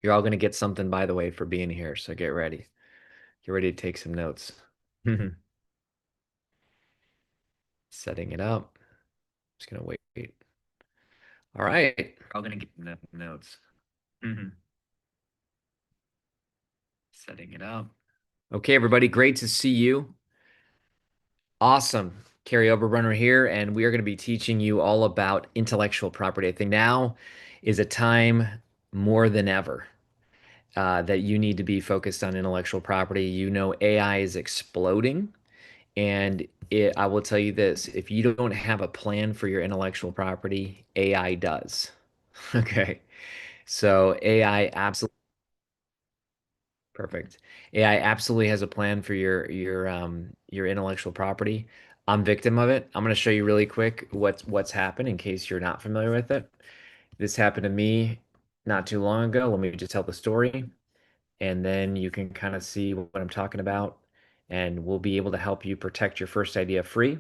You're all going to get something, by the way, for being here. So get ready. Get ready to take some notes. Setting it up. Just going to wait. All right. You're all going to get notes. Setting it up. Okay, everybody. Great to see you. Awesome. Kary Oberbrunner here, and we are going to be teaching you all about intellectual property. I think now is a time more than ever that you need to be focused on intellectual property. You know, AI is exploding. And I will tell you this, if you don't have a plan for your intellectual property, AI does. Okay. So AI absolutely perfect. AI absolutely has a plan for your intellectual property. I'm victim of it. I'm going to show you really quick what's happened in case you're not familiar with it. This happened to me not too long ago. Let me just tell the story, and then you can kind of see what I'm talking about, and we'll be able to help you protect your first idea free.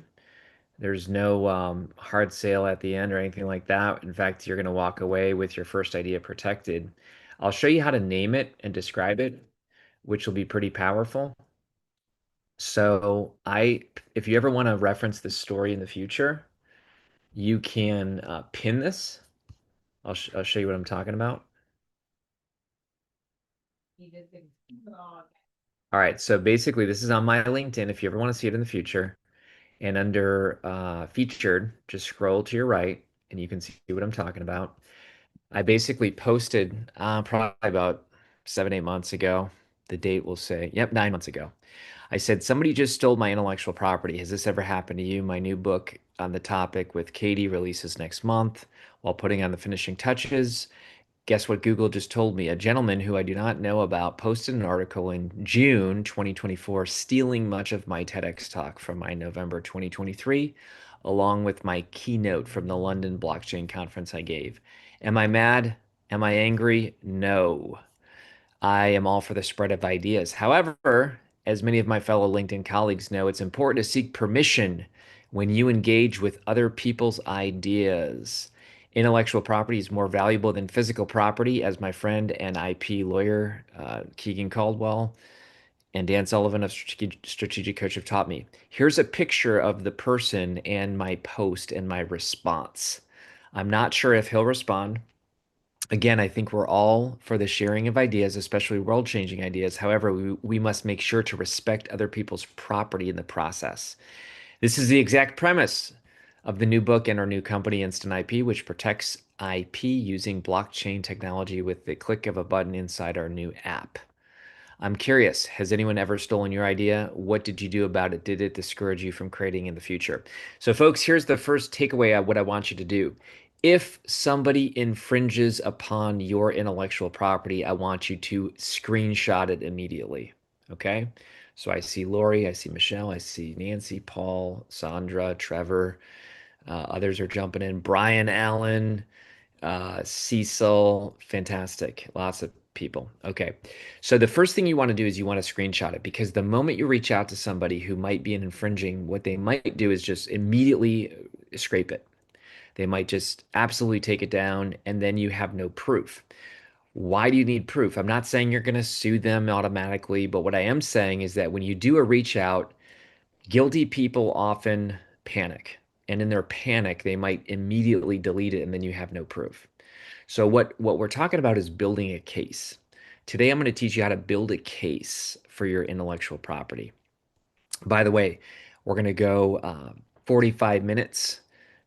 There's no hard sale at the end or anything like that. In fact, you're going to walk away with your first idea protected. I'll show you how to name it and describe it, which will be pretty powerful. So if you ever want to reference this story in the future, you can pin this. I'll show you what I'm talking about. All right, so basically this is on my LinkedIn if you ever want to see it in the future. And under featured, just scroll to your right and you can see what I'm talking about. I basically posted probably about 7, 8 months ago. The date will say, yep, 9 months ago. I said, somebody just stole my intellectual property. Has this ever happened to you? My new book on the topic with Katie releases next month while putting on the finishing touches. Guess what Google just told me? A gentleman who I do not know about posted an article in June 2024 stealing much of my TEDx talk from my November 2023, along with my keynote from the London blockchain conference I gave. Am I mad? Am I angry? No. I am all for the spread of ideas. However, as many of my fellow LinkedIn colleagues know, it's important to seek permission when you engage with other people's ideas. Intellectual property is more valuable than physical property, as my friend and IP lawyer, Keegan Caldwell, and Dan Sullivan of Strategic Coach have taught me. Here's a picture of the person and my post and my response. I'm not sure if he'll respond. Again, I think we're all for the sharing of ideas, especially world-changing ideas. However, we must make sure to respect other people's property in the process. This is the exact premise of the new book and our new company, Instant IP, which protects IP using blockchain technology with the click of a button inside our new app. I'm curious, has anyone ever stolen your idea? What did you do about it? Did it discourage you from creating in the future? So, folks, here's the first takeaway of what I want you to do. If somebody infringes upon your intellectual property, I want you to screenshot it immediately. Okay? So I see Lori, I see Michelle, I see Nancy, Paul, Sandra, Trevor. Others are jumping in. Brian Allen, Cecil, fantastic. Lots of people. Okay. So the first thing you want to do is you want to screenshot it because the moment you reach out to somebody who might be an infringing, what they might do is just immediately scrape it. They might just absolutely take it down and then you have no proof. Why do you need proof? I'm not saying you're going to sue them automatically, but what I am saying is that when you do a reach out, guilty people often panic. And in their panic, they might immediately delete it and then you have no proof. So what we're talking about is building a case. Today I'm going to teach you how to build a case for your intellectual property. By the way, we're going to go 45 minutes.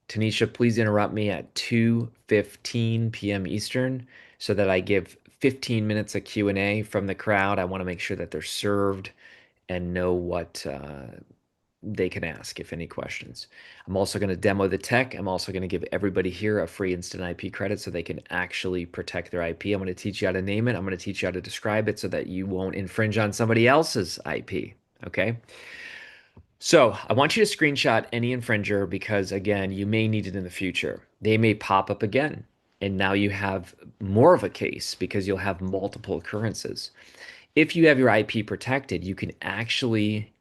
Tanisha, please interrupt me at 2:15 p.m. Eastern so that I give 15 minutes of Q&A from the crowd. I want to make sure that they're served and know what they can ask if any questions. I'm also going to demo the tech. I'm also going to give everybody here a free instant IP credit so they can actually protect their IP. I'm going to teach you how to name it. I'm going to teach you how to describe it so that you won't infringe on somebody else's IP. Okay. So I want you to screenshot any infringer because, again, you may need it in the future. They may pop up again. And now you have more of a case because you'll have multiple occurrences. If you have your IP protected, you can actually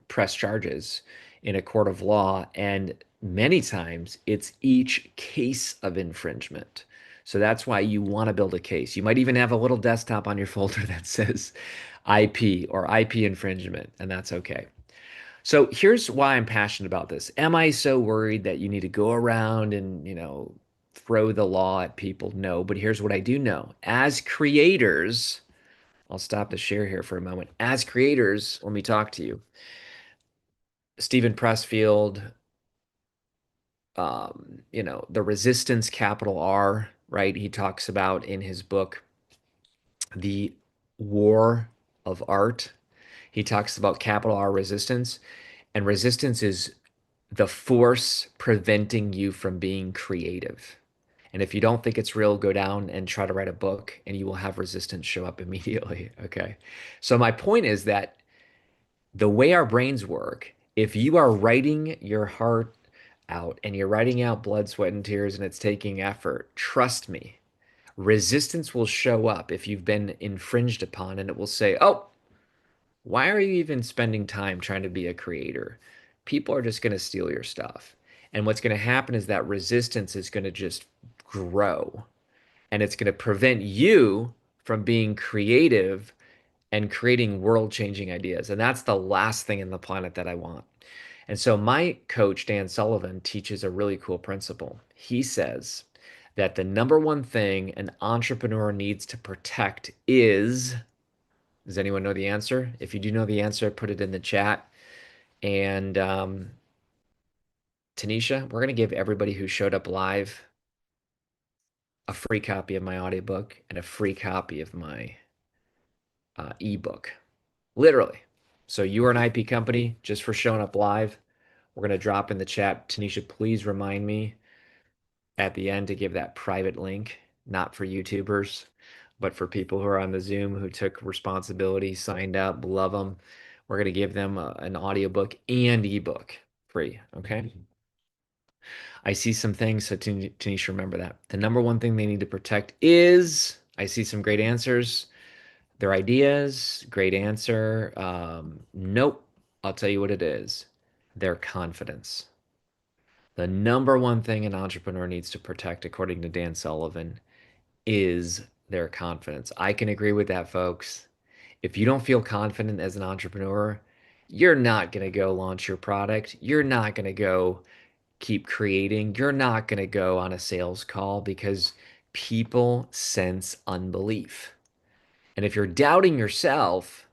press charges in a court of law, and many times it's each case of infringement. So that's why you want to build a case. You might even have a little desktop on your folder that says IP or IP infringement, and that's okay. So here's why I'm passionate about this. Am I so worried that you need to go around and, throw the law at people? No, but here's what I do know. As creators, I'll stop the share here for a moment. As creators, let me talk to you. Stephen Pressfield, the resistance, capital R, right? He talks about in his book, The War of Art. He talks about capital R resistance, and resistance is the force preventing you from being creative. And if you don't think it's real, go down and try to write a book, and you will have resistance show up immediately. Okay. So, my point is that the way our brains work, if you are writing your heart out and you're writing out blood, sweat, and tears, and it's taking effort, trust me, resistance will show up if you've been infringed upon, and it will say, oh, why are you even spending time trying to be a creator? People are just going to steal your stuff. And what's going to happen is that resistance is going to just grow, and it's going to prevent you from being creative and creating world-changing ideas. And that's the last thing in the planet that I want. And so my coach, Dan Sullivan, teaches a really cool principle. He says that the number one thing an entrepreneur needs to protect is, does anyone know the answer? If you do know the answer, put it in the chat. And Tanisha, we're going to give everybody who showed up live a free copy of my audiobook and a free copy of my ebook. Literally. So you are an IP company just for showing up live. We're going to drop in the chat. Tanisha, please remind me at the end to give that private link, not for YouTubers, but for people who are on the Zoom who took responsibility, signed up, love them. We're going to give them an audiobook and ebook free. Okay. I see some things. So Tanisha, remember that. The number one thing they need to protect is, I see some great answers. Their ideas, great answer. Nope. I'll tell you what it is. Their confidence. The number one thing an entrepreneur needs to protect, according to Dan Sullivan, is their confidence. I can agree with that, folks. If you don't feel confident as an entrepreneur, you're not going to go launch your product. You're not going to go keep creating. You're not going to go on a sales call because people sense unbelief. And if you're doubting yourself,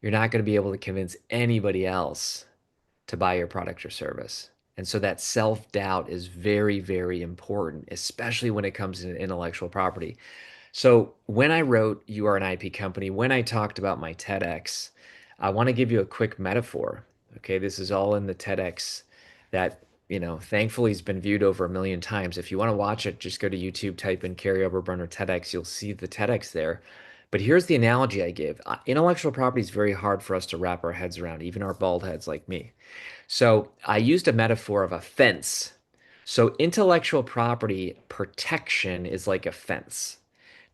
you're not going to be able to convince anybody else to buy your product or service. And so that self-doubt is very, very important, especially when it comes to intellectual property. So when I wrote You Are an IP Company, when I talked about my TEDx, I want to give you a quick metaphor. Okay, this is all in the TEDx that, thankfully has been viewed over 1 million times. If you want to watch it, just go to YouTube, type in Kary Oberbrunner TEDx, you'll see the TEDx there. But here's the analogy I give. Intellectual property is very hard for us to wrap our heads around, even our bald heads like me. So I used a metaphor of a fence. So intellectual property protection is like a fence.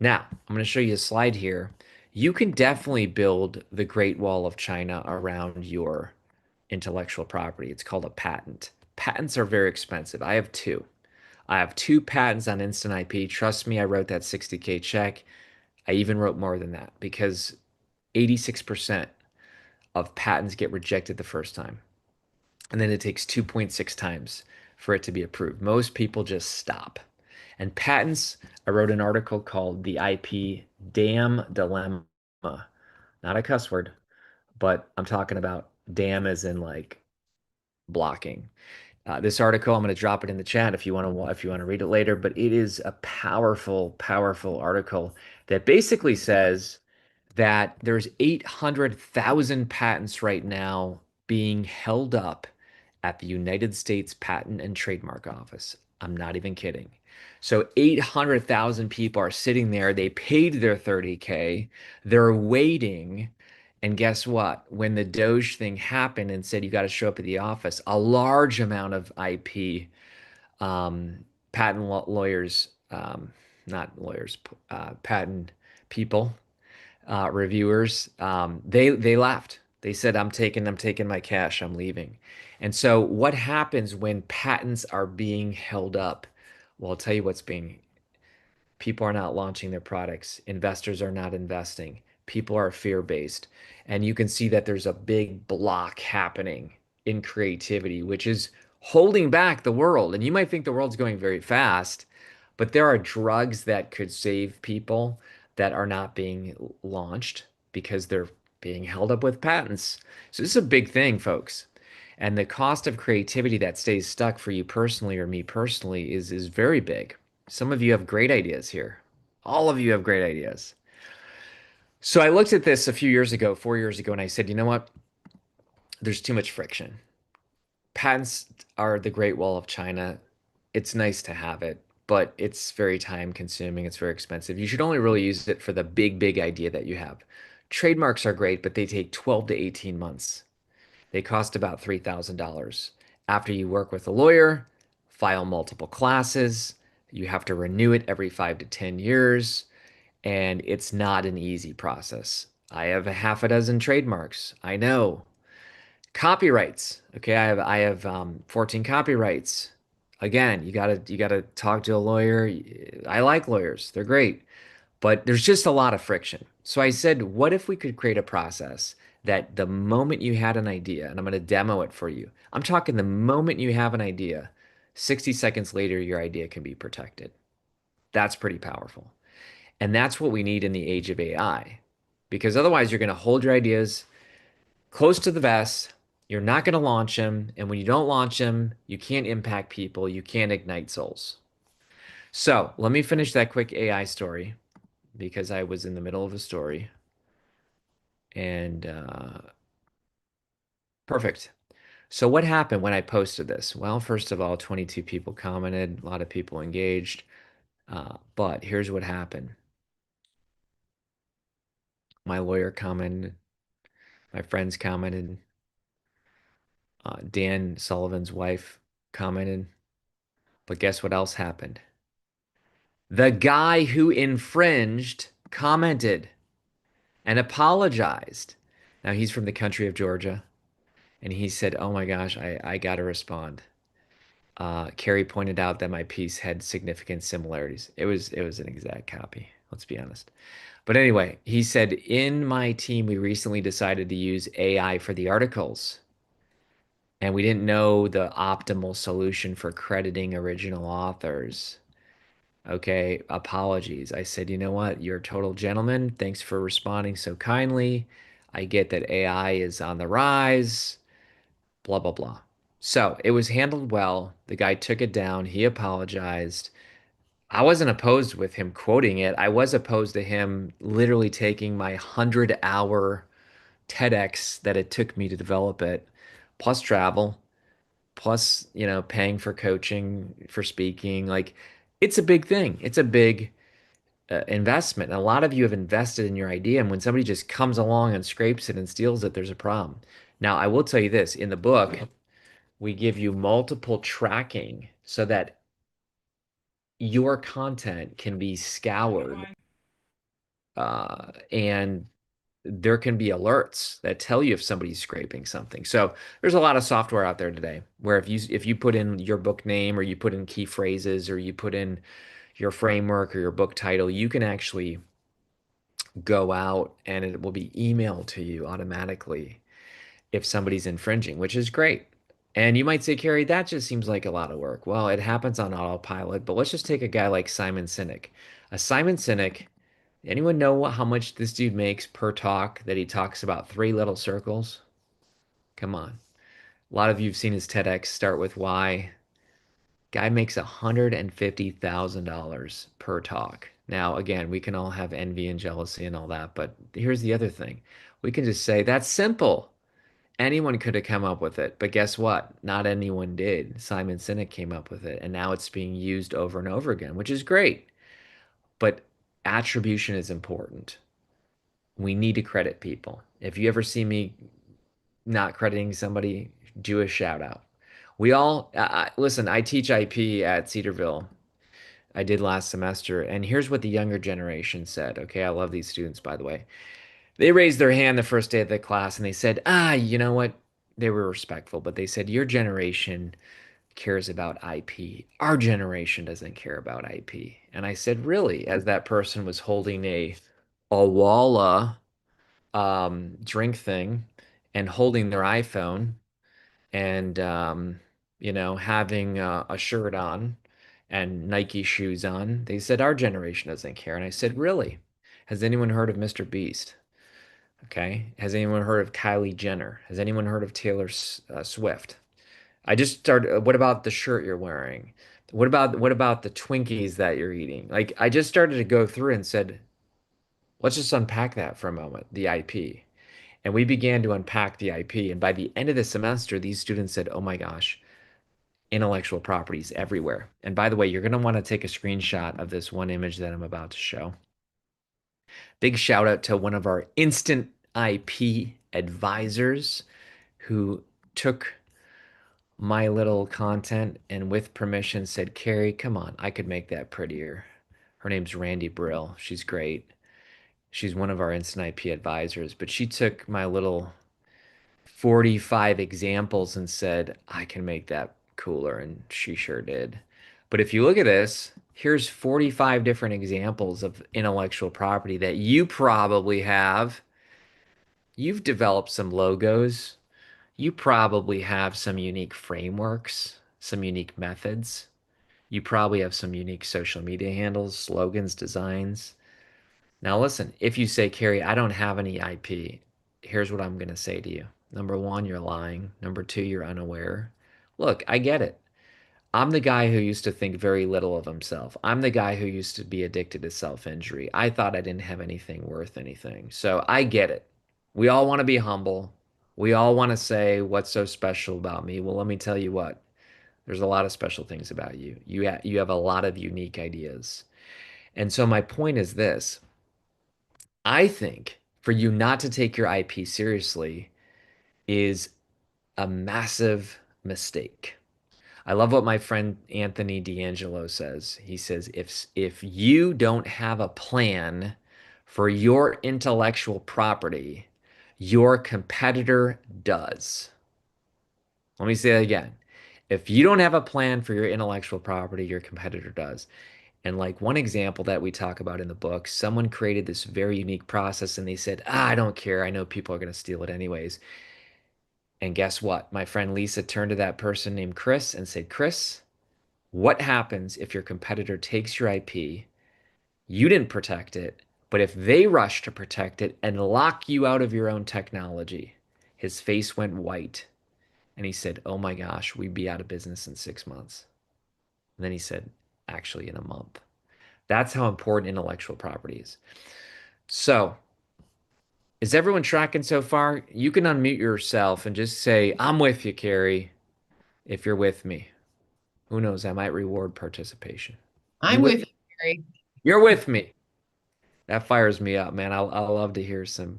Now, I'm going to show you a slide here. You can definitely build the Great Wall of China around your intellectual property. It's called a patent. Patents are very expensive. I have two. I have two patents on instant IP. Trust me, I wrote that 60K check. I even wrote more than that because 86% of patents get rejected the first time. And then it takes 2.6 times for it to be approved. Most people just stop. And patents, I wrote an article called The IP Damn Dilemma. Not a cuss word, but I'm talking about damn as in like blocking. This article, I'm going to drop it in the chat if you want to read it later, but it is a powerful, powerful article that basically says that there's 800,000 patents right now being held up at the United States Patent and Trademark Office. I'm not even kidding. So 800,000 people are sitting there. They paid their 30K. They're waiting. And guess what? When the Doge thing happened and said you got to show up at the office, a large amount of IP patent lawyers, not lawyers, patent people, reviewers, they left. They said, I'm taking my cash, I'm leaving. And so what happens when patents are being held up? Well, I'll tell you what's being People are not launching their products. Investors are not investing. People are fear-based. And you can see that there's a big block happening in creativity, which is holding back the world. And you might think the world's going very fast, but there are drugs that could save people that are not being launched because they're being held up with patents. So this is a big thing, folks. And the cost of creativity that stays stuck for you personally or me personally is very big. Some of you have great ideas here. All of you have great ideas. So I looked at this a few years ago, 4 years ago, and I said, you know what? There's too much friction. Patents are the Great Wall of China. It's nice to have it, but it's very time consuming. It's very expensive. You should only really use it for the big idea that you have. Trademarks are great, but they take 12 to 18 months. They cost about $3,000. After you work with a lawyer, file multiple classes, you have to renew it every 5 to 10 years, and it's not an easy process. I have a half a dozen trademarks. I know. Copyrights. Okay, I have 14 copyrights. Again, you gotta talk to a lawyer. I like lawyers. They're great. But there's just a lot of friction. So I said, what if we could create a process that the moment you had an idea, and I'm going to demo it for you. I'm talking the moment you have an idea, 60 seconds later, your idea can be protected. That's pretty powerful. And that's what we need in the age of AI. Because otherwise, you're going to hold your ideas close to the vest. You're not going to launch them. And when you don't launch them, you can't impact people. You can't ignite souls. So let me finish that quick AI story because I was in the middle of a story. And perfect. So what happened when I posted this? Well, first of all, 22 people commented, a lot of people engaged. But here's what happened. My lawyer commented, my friends commented, Dan Sullivan's wife commented. But guess what else happened? The guy who infringed commented and apologized. Now he's from the country of Georgia, and he said, "Oh my gosh, I gotta respond." Kary pointed out that my piece had significant similarities. It was an exact copy, let's be honest. But anyway, he said, in my team, we recently decided to use AI for the articles, and we didn't know the optimal solution for crediting original authors. Okay, apologies. I said, you know what? You're a total gentleman. Thanks for responding so kindly. I get that AI is on the rise, blah, blah, blah. So it was handled well. The guy took it down. He apologized. I wasn't opposed with him quoting it. I was opposed to him literally taking my 100-hour TEDx that it took me to develop it, plus travel, plus, paying for coaching, for speaking. Like, it's a big thing. It's a big investment. And a lot of you have invested in your idea. And when somebody just comes along and scrapes it and steals it, there's a problem. Now, I will tell you this, in the book, we give you multiple tracking so that your content can be scoured, and there can be alerts that tell you if somebody's scraping something. So there's a lot of software out there today where if you put in your book name or you put in key phrases or you put in your framework or your book title, you can actually go out and it will be emailed to you automatically if somebody's infringing, which is great. And you might say, Kary, that just seems like a lot of work. Well, it happens on autopilot, but let's just take a guy like Simon Sinek. A Simon Sinek, anyone know how much this dude makes per talk that he talks about three little circles? Come on. A lot of you have seen his TEDx start with why. Guy makes $150,000 per talk. Now, again, we can all have envy and jealousy and all that, but here's the other thing. We can just say, that's simple. Anyone could have come up with it, but guess what? Not anyone did. Simon Sinek came up with it, and now it's being used over and over again, which is great. But attribution is important. We need to credit people. If you ever see me not crediting somebody, do a shout out. We all listen. I teach IP at Cedarville. I did last semester, and here's what the younger generation said. Okay, I love these students, by the way. They raised their hand the first day of the class and they said, you know what? They were respectful, but they said, your generation cares about IP. Our generation doesn't care about IP. And I said, really? As that person was holding a Walla drink thing and holding their iPhone and having a shirt on and Nike shoes on. They said our generation doesn't care. And I said, really? Has anyone heard of Mr. Beast? Okay. Has anyone heard of Kylie Jenner? Has anyone heard of Taylor Swift? I just started. What about the shirt you're wearing? What about the Twinkies that you're eating? Like I just started to go through and said, let's just unpack that for a moment, the IP. And we began to unpack the IP. And by the end of the semester, these students said, oh my gosh, intellectual properties everywhere. And by the way, you're going to want to take a screenshot of this one image that I'm about to show. Big shout out to one of our instant IP advisors who took my little content and with permission said, Kary, come on, I could make that prettier. Her name's Randy Brill. She's great. She's one of our instant IP advisors, but she took my little 45 examples and said, I can make that cooler. And she sure did. But if you look at this, here's 45 different examples of intellectual property that you probably have. You've developed some logos. You probably have some unique frameworks, some unique methods. You probably have some unique social media handles, slogans, designs. Now, listen, if you say, Kary, I don't have any IP, here's what I'm going to say to you. Number one, you're lying. Number two, you're unaware. Look, I get it. I'm the guy who used to think very little of himself. I'm the guy who used to be addicted to self-injury. I thought I didn't have anything worth anything. So I get it. We all want to be humble. We all want to say, what's so special about me? Well, let me tell you what. There's a lot of special things about you. You have a lot of unique ideas. And so my point is this. I think for you not to take your IP seriously is a massive mistake. I love what my friend Anthony D'Angelo says. He says, if you don't have a plan for your intellectual property, your competitor does. Let me say that again. If you don't have a plan for your intellectual property, your competitor does. And like one example that we talk about in the book, someone created this very unique process and they said, I don't care. I know people are going to steal it anyways. And guess what? My friend Lisa turned to that person named Chris and said, Chris, what happens if your competitor takes your IP? You didn't protect it, but if they rush to protect it and lock you out of your own technology, his face went white. And he said, oh my gosh, we'd be out of business in 6 months. And then he said, actually, in a month. That's how important intellectual property is. So, is everyone tracking so far? You can unmute yourself and just say, I'm with you, Kary, if you're with me. Who knows? I might reward participation. You I'm with with me? you, Kary. You're with me. That fires me up, man. I'll love to hear some.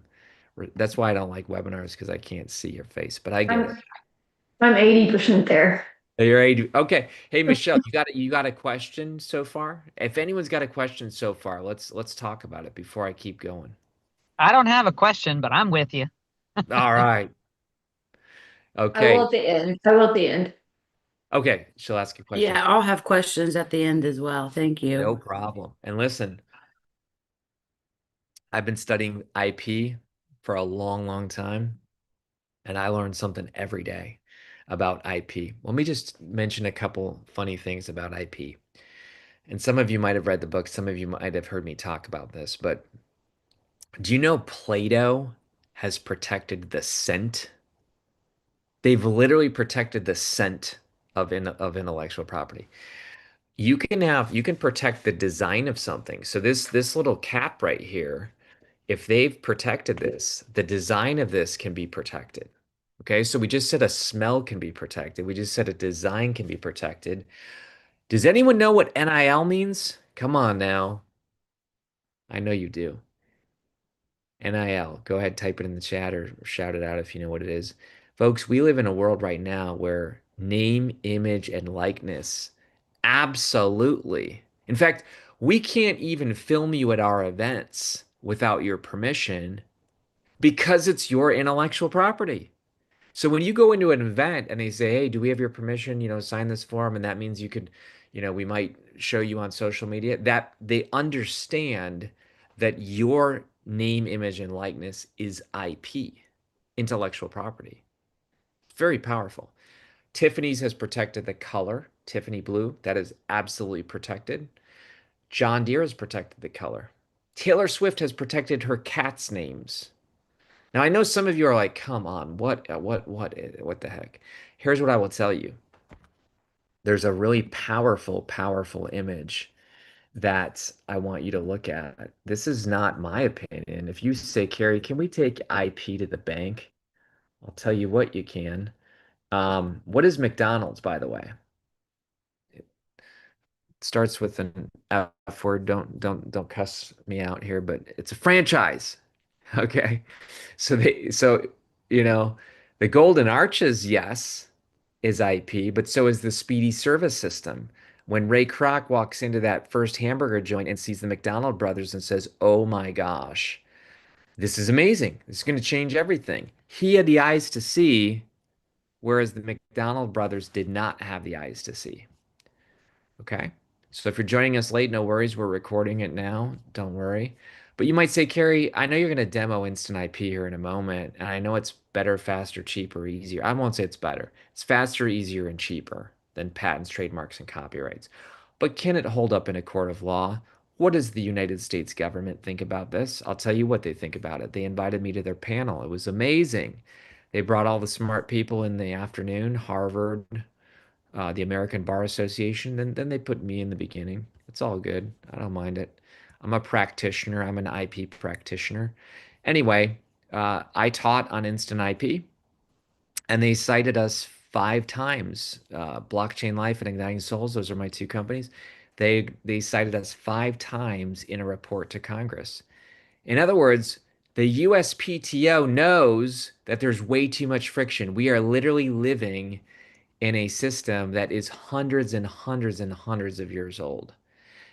That's why I don't like webinars because I can't see your face, but I get it. I'm I'm 80% there. You're 80. Okay. Hey, Michelle, you got a question so far? If anyone's got a question so far, let's talk about it before I keep going. I don't have a question, but I'm with you. All right. I will Okay. at the end. I will at the end. Okay. She'll ask a question. Yeah, I'll have questions at the end as well. Thank No you. problem. And listen, I've been studying IP for a long, long time, and I learn something every day about IP. Let me just mention a couple funny things about IP. And some of you might have read the book, some of you might have heard me talk about this, but do you know Plato has protected the scent? They've literally protected the scent of intellectual property. You can protect the design of something. So this little cap right here, if they've protected this, the design of this can be protected. Okay, so we just said a smell can be protected. We just said a design can be protected. Does anyone know what NIL means? Come on now. I know you do. NIL. Go ahead, type it in the chat or shout it out if you know what it is. Folks, we live in a world right now where name, image, and likeness absolutely. In fact, we can't even film you at our events without your permission because it's your intellectual property. So when you go into an event and they say, "Hey, do we have your permission, sign this form?" And that means you could, we might show you on social media, that they understand that your name, image, and likeness is IP, intellectual property. Very powerful. Tiffany's has protected the color, Tiffany blue. That is absolutely protected. John Deere has protected the color. Taylor Swift has protected her cat's names. Now I know some of you are like, "Come on, what the heck?" Here's what I will tell you. There's a really powerful, powerful image that I want you to look at. This is not my opinion. If you say, "Kary, can we take IP to the bank?" I'll tell you what you can. What is McDonald's, by the way? Starts with an F word. Don't cuss me out here, but it's a franchise. Okay. So you know, the Golden Arches, yes, is IP, but so is the Speedy Service System. When Ray Kroc walks into that first hamburger joint and sees the McDonald brothers and says, "Oh my gosh, this is amazing. This is going to change everything." He had the eyes to see, whereas the McDonald brothers did not have the eyes to see. Okay. So if you're joining us late, no worries. We're recording it now. Don't worry. But you might say, "Kary, I know you're going to demo Instant IP here in a moment, and I know it's better, faster, cheaper, easier." I won't say it's better. It's faster, easier, and cheaper than patents, trademarks, and copyrights. But can it hold up in a court of law? What does the United States government think about this? I'll tell you what they think about it. They invited me to their panel. It was amazing. They brought all the smart people in the afternoon, Harvard, the American Bar Association. Then they put me in the beginning. It's all good. I don't mind it. I'm a practitioner. I'm an IP practitioner. Anyway, I taught on Instant IP, and they cited us 5 times. Blockchain Life and Igniting Souls, those are my two companies. They cited us 5 times in a report to Congress. In other words, the USPTO knows that there's way too much friction. We are literally living in a system that is hundreds and hundreds and hundreds of years old.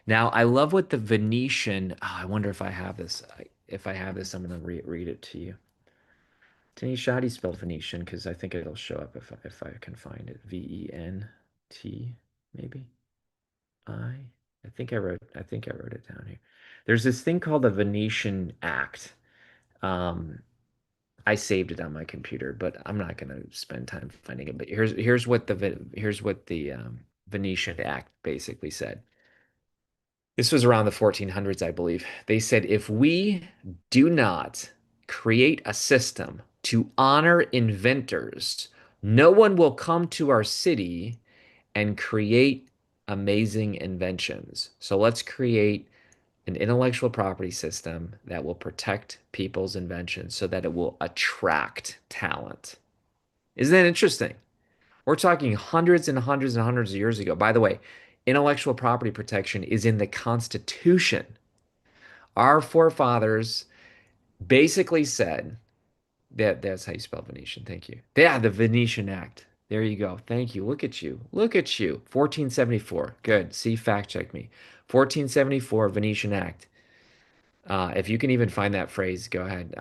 Now, I love what the Venetian, I wonder if I have this. If I have this, I'm going to read it to you. Tanisha, how do you spell Venetian? Because I think it'll show up if I can find it. VENT, maybe. I. I think I wrote it down here. There's this thing called the Venetian Act. Um, I saved it on my computer, but I'm not going to spend time finding it. But here's what the Venetian Act basically said. This was around the 1400s, I believe. They said if we do not create a system to honor inventors, no one will come to our city and create amazing inventions. So let's create an intellectual property system that will protect people's inventions so that it will attract talent. Isn't that interesting? We're talking hundreds and hundreds and hundreds of years ago. By the way, intellectual property protection is in the Constitution. Our forefathers basically said that's how you spell Venetian. Thank you. Yeah, the Venetian Act. There you go. Thank you. Look at you. Look at you. 1474. Good. See, fact check me. 1474 Venetian Act. If you can even find that phrase, go ahead.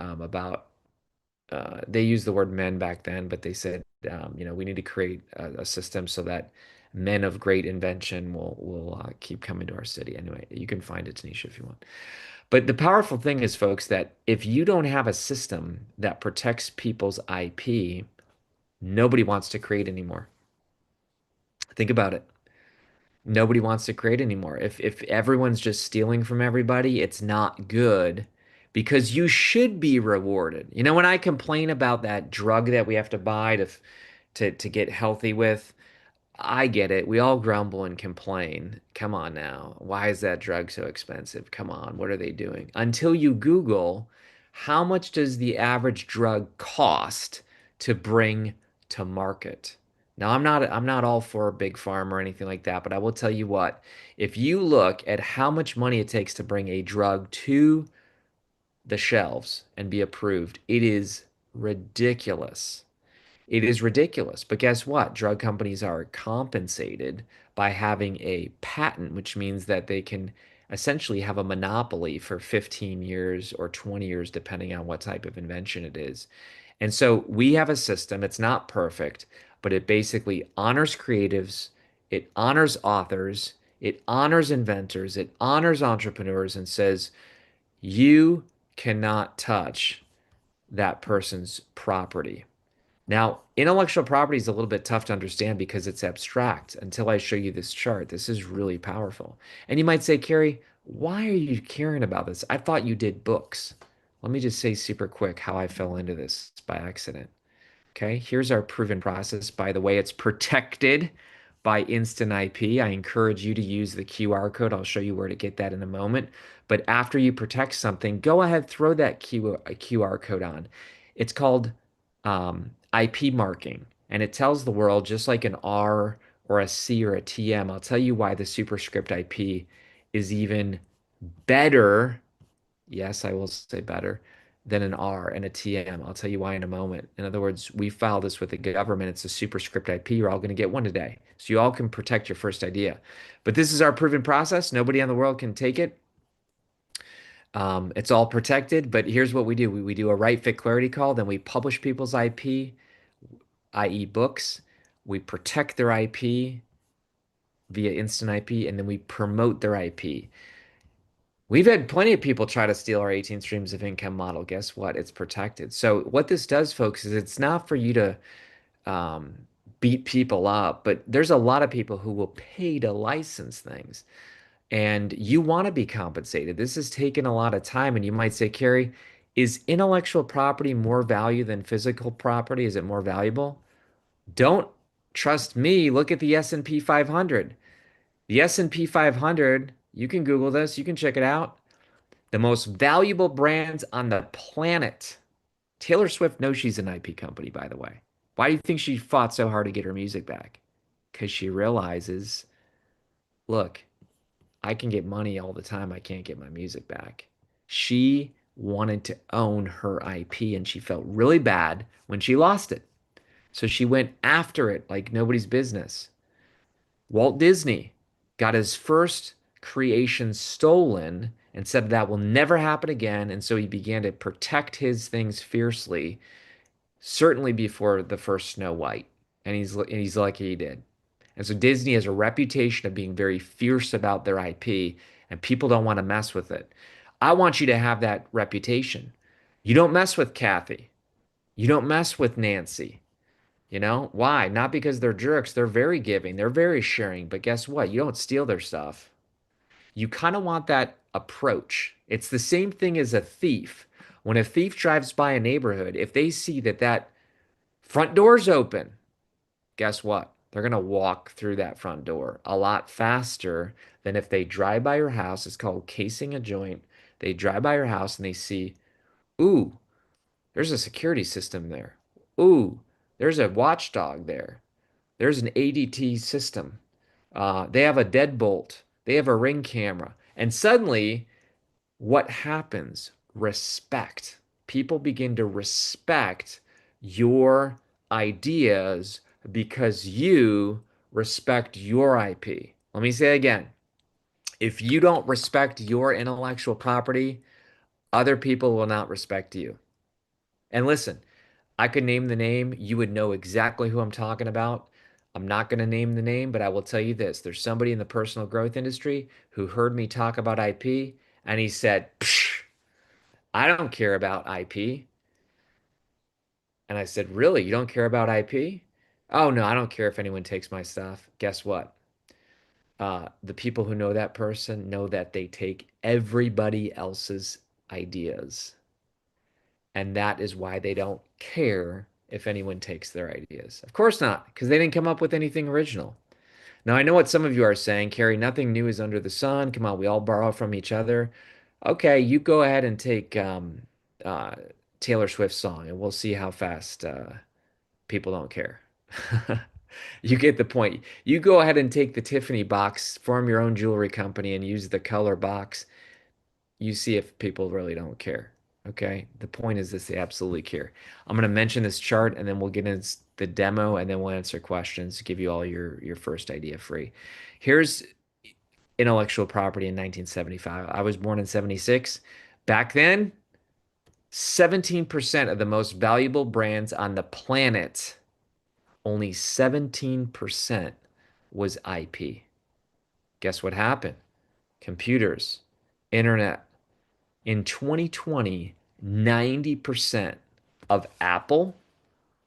They used the word men back then, but they said, we need to create a system so that men of great invention will keep coming to our city. Anyway, you can find it, Tanisha, if you want. But the powerful thing is, folks, that if you don't have a system that protects people's IP, nobody wants to create anymore. Think about it. Nobody wants to create anymore. If everyone's just stealing from everybody, it's not good because you should be rewarded. When I complain about that drug that we have to buy to get healthy with, I get it. We all grumble and complain. Come on now. Why is that drug so expensive? Come on. What are they doing? Until you Google how much does the average drug cost to bring to market? Now, I'm not all for big pharma or anything like that, but I will tell you what, if you look at how much money it takes to bring a drug to the shelves and be approved, it is ridiculous. It is ridiculous. But guess what? Drug companies are compensated by having a patent, which means that they can essentially have a monopoly for 15 years or 20 years, depending on what type of invention it is. And so we have a system, it's not perfect, but it basically honors creatives, it honors authors, it honors inventors, it honors entrepreneurs, and says, you cannot touch that person's property. Now, intellectual property is a little bit tough to understand because it's abstract until I show you this chart. This is really powerful. And you might say, Kary, why are you caring about this? I thought you did books. Let me just say super quick how I fell into this by accident. Okay, here's our proven process. By the way, it's protected by Instant IP. I encourage you to use the QR code. I'll show you where to get that in a moment. But after you protect something, go ahead, throw that QR code on. It's called IP marking, and it tells the world, just like an R or a C or a TM. I'll tell you why the superscript IP is even better. Yes, I will say better than an R and a TM. I'll tell you why in a moment. In other words, we filed this with the government. It's a superscript IP. You're all going to get one today. So you all can protect your first idea. But this is our proven process. Nobody in the world can take it. It's all protected. But here's what we do. We do a right fit clarity call. Then we publish people's IP, i.e. books. We protect their IP via instant IP. And then we promote their IP. We've had plenty of people try to steal our 18 streams of income model. Guess what? It's protected. So what this does, folks, is it's not for you to um, beat people up, but there's a lot of people who will pay to license things, and you want to be compensated. This has taken a lot of time, and you might say, Kary, is intellectual property more value than physical property? Is it more valuable? Don't trust me. Look at the S&P 500. The S&P 500, you can Google this, you can check it out. The most valuable brands on the planet. Taylor Swift knows she's an IP company, by the way. Why do you think she fought so hard to get her music back? Because she realizes, look, I can get money all the time. I can't get my music back. She wanted to own her IP and she felt really bad when she lost it. So she went after it like nobody's business. Walt Disney got his first creation stolen and said that will never happen again. And so he began to protect his things fiercely, certainly before the first Snow White. And he's lucky he did. And so Disney has a reputation of being very fierce about their IP, and people don't want to mess with it. I want you to have that reputation. You don't mess with Kathy. You don't mess with Nancy. You know, why? Not because they're jerks. They're very giving. They're very sharing. But guess what? You don't steal their stuff. You kind of want that approach. It's the same thing as a thief. When a thief drives by a neighborhood, if they see that that front door's open, guess what? They're going to walk through that front door a lot faster than if they drive by your house. It's called casing a joint. They drive by your house and they see, ooh, there's a security system there. Ooh, there's a watchdog there. There's an ADT system. They have a deadbolt. They have a ring camera. And suddenly, what happens? Respect. People begin to respect your ideas because you respect your IP. Let me say it again. If you don't respect your intellectual property, other people will not respect you. And listen, I could name the name. You would know exactly who I'm talking about. I'm not going to name the name, but I will tell you this. There's somebody in the personal growth industry who heard me talk about IP and he said, Psh, I don't care about IP. And I said, really? You don't care about IP? Oh, no, I don't care if anyone takes my stuff. Guess what? The people who know that person know that they take everybody else's ideas. And that is why they don't care if anyone takes their ideas. Of course not, because they didn't come up with anything original. Now, I know what some of you are saying, Kary, nothing new is under the sun. Come on, we all borrow from each other. Okay, you go ahead and take uh, Taylor Swift's song, and we'll see how fast people don't care. You get the point. You go ahead and take the Tiffany box, form your own jewelry company, and use the color box. You see if people really don't care. Okay. The point is this, they absolutely care. I'm going to mention this chart and then we'll get into the demo and then we'll answer questions, give you all your first idea free. Here's intellectual property in 1975. I was born in 76. Back then, 17% of the most valuable brands on the planet, only 17% was IP. Guess what happened? Computers, internet. In 2020, 90% of Apple,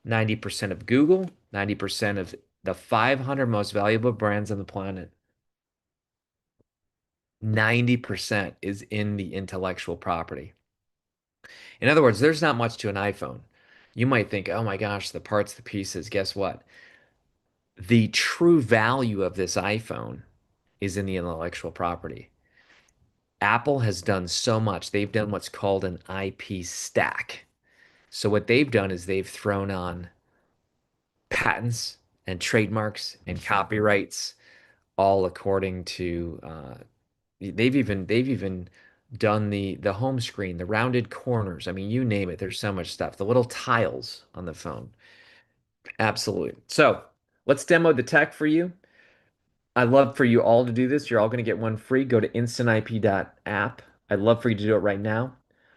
90% of Google, 90% of the 500 most valuable brands on the planet, 90% is in the intellectual property. In other words, there's not much to an iPhone. You might think, oh my gosh, the parts, the pieces. Guess what? The true value of this iPhone is in the intellectual property. Apple has done so much. They've done what's called an IP stack. So what they've done is they've thrown on patents and trademarks and copyrights, all according to they've even done the home screen, the rounded corners. I mean, you name it. There's so much stuff. The little tiles on the phone. Absolutely. So let's demo the tech for you. I'd love for you all to do this. You're all going to get one free. Go to instantip.app. I'd love for you to do it right now.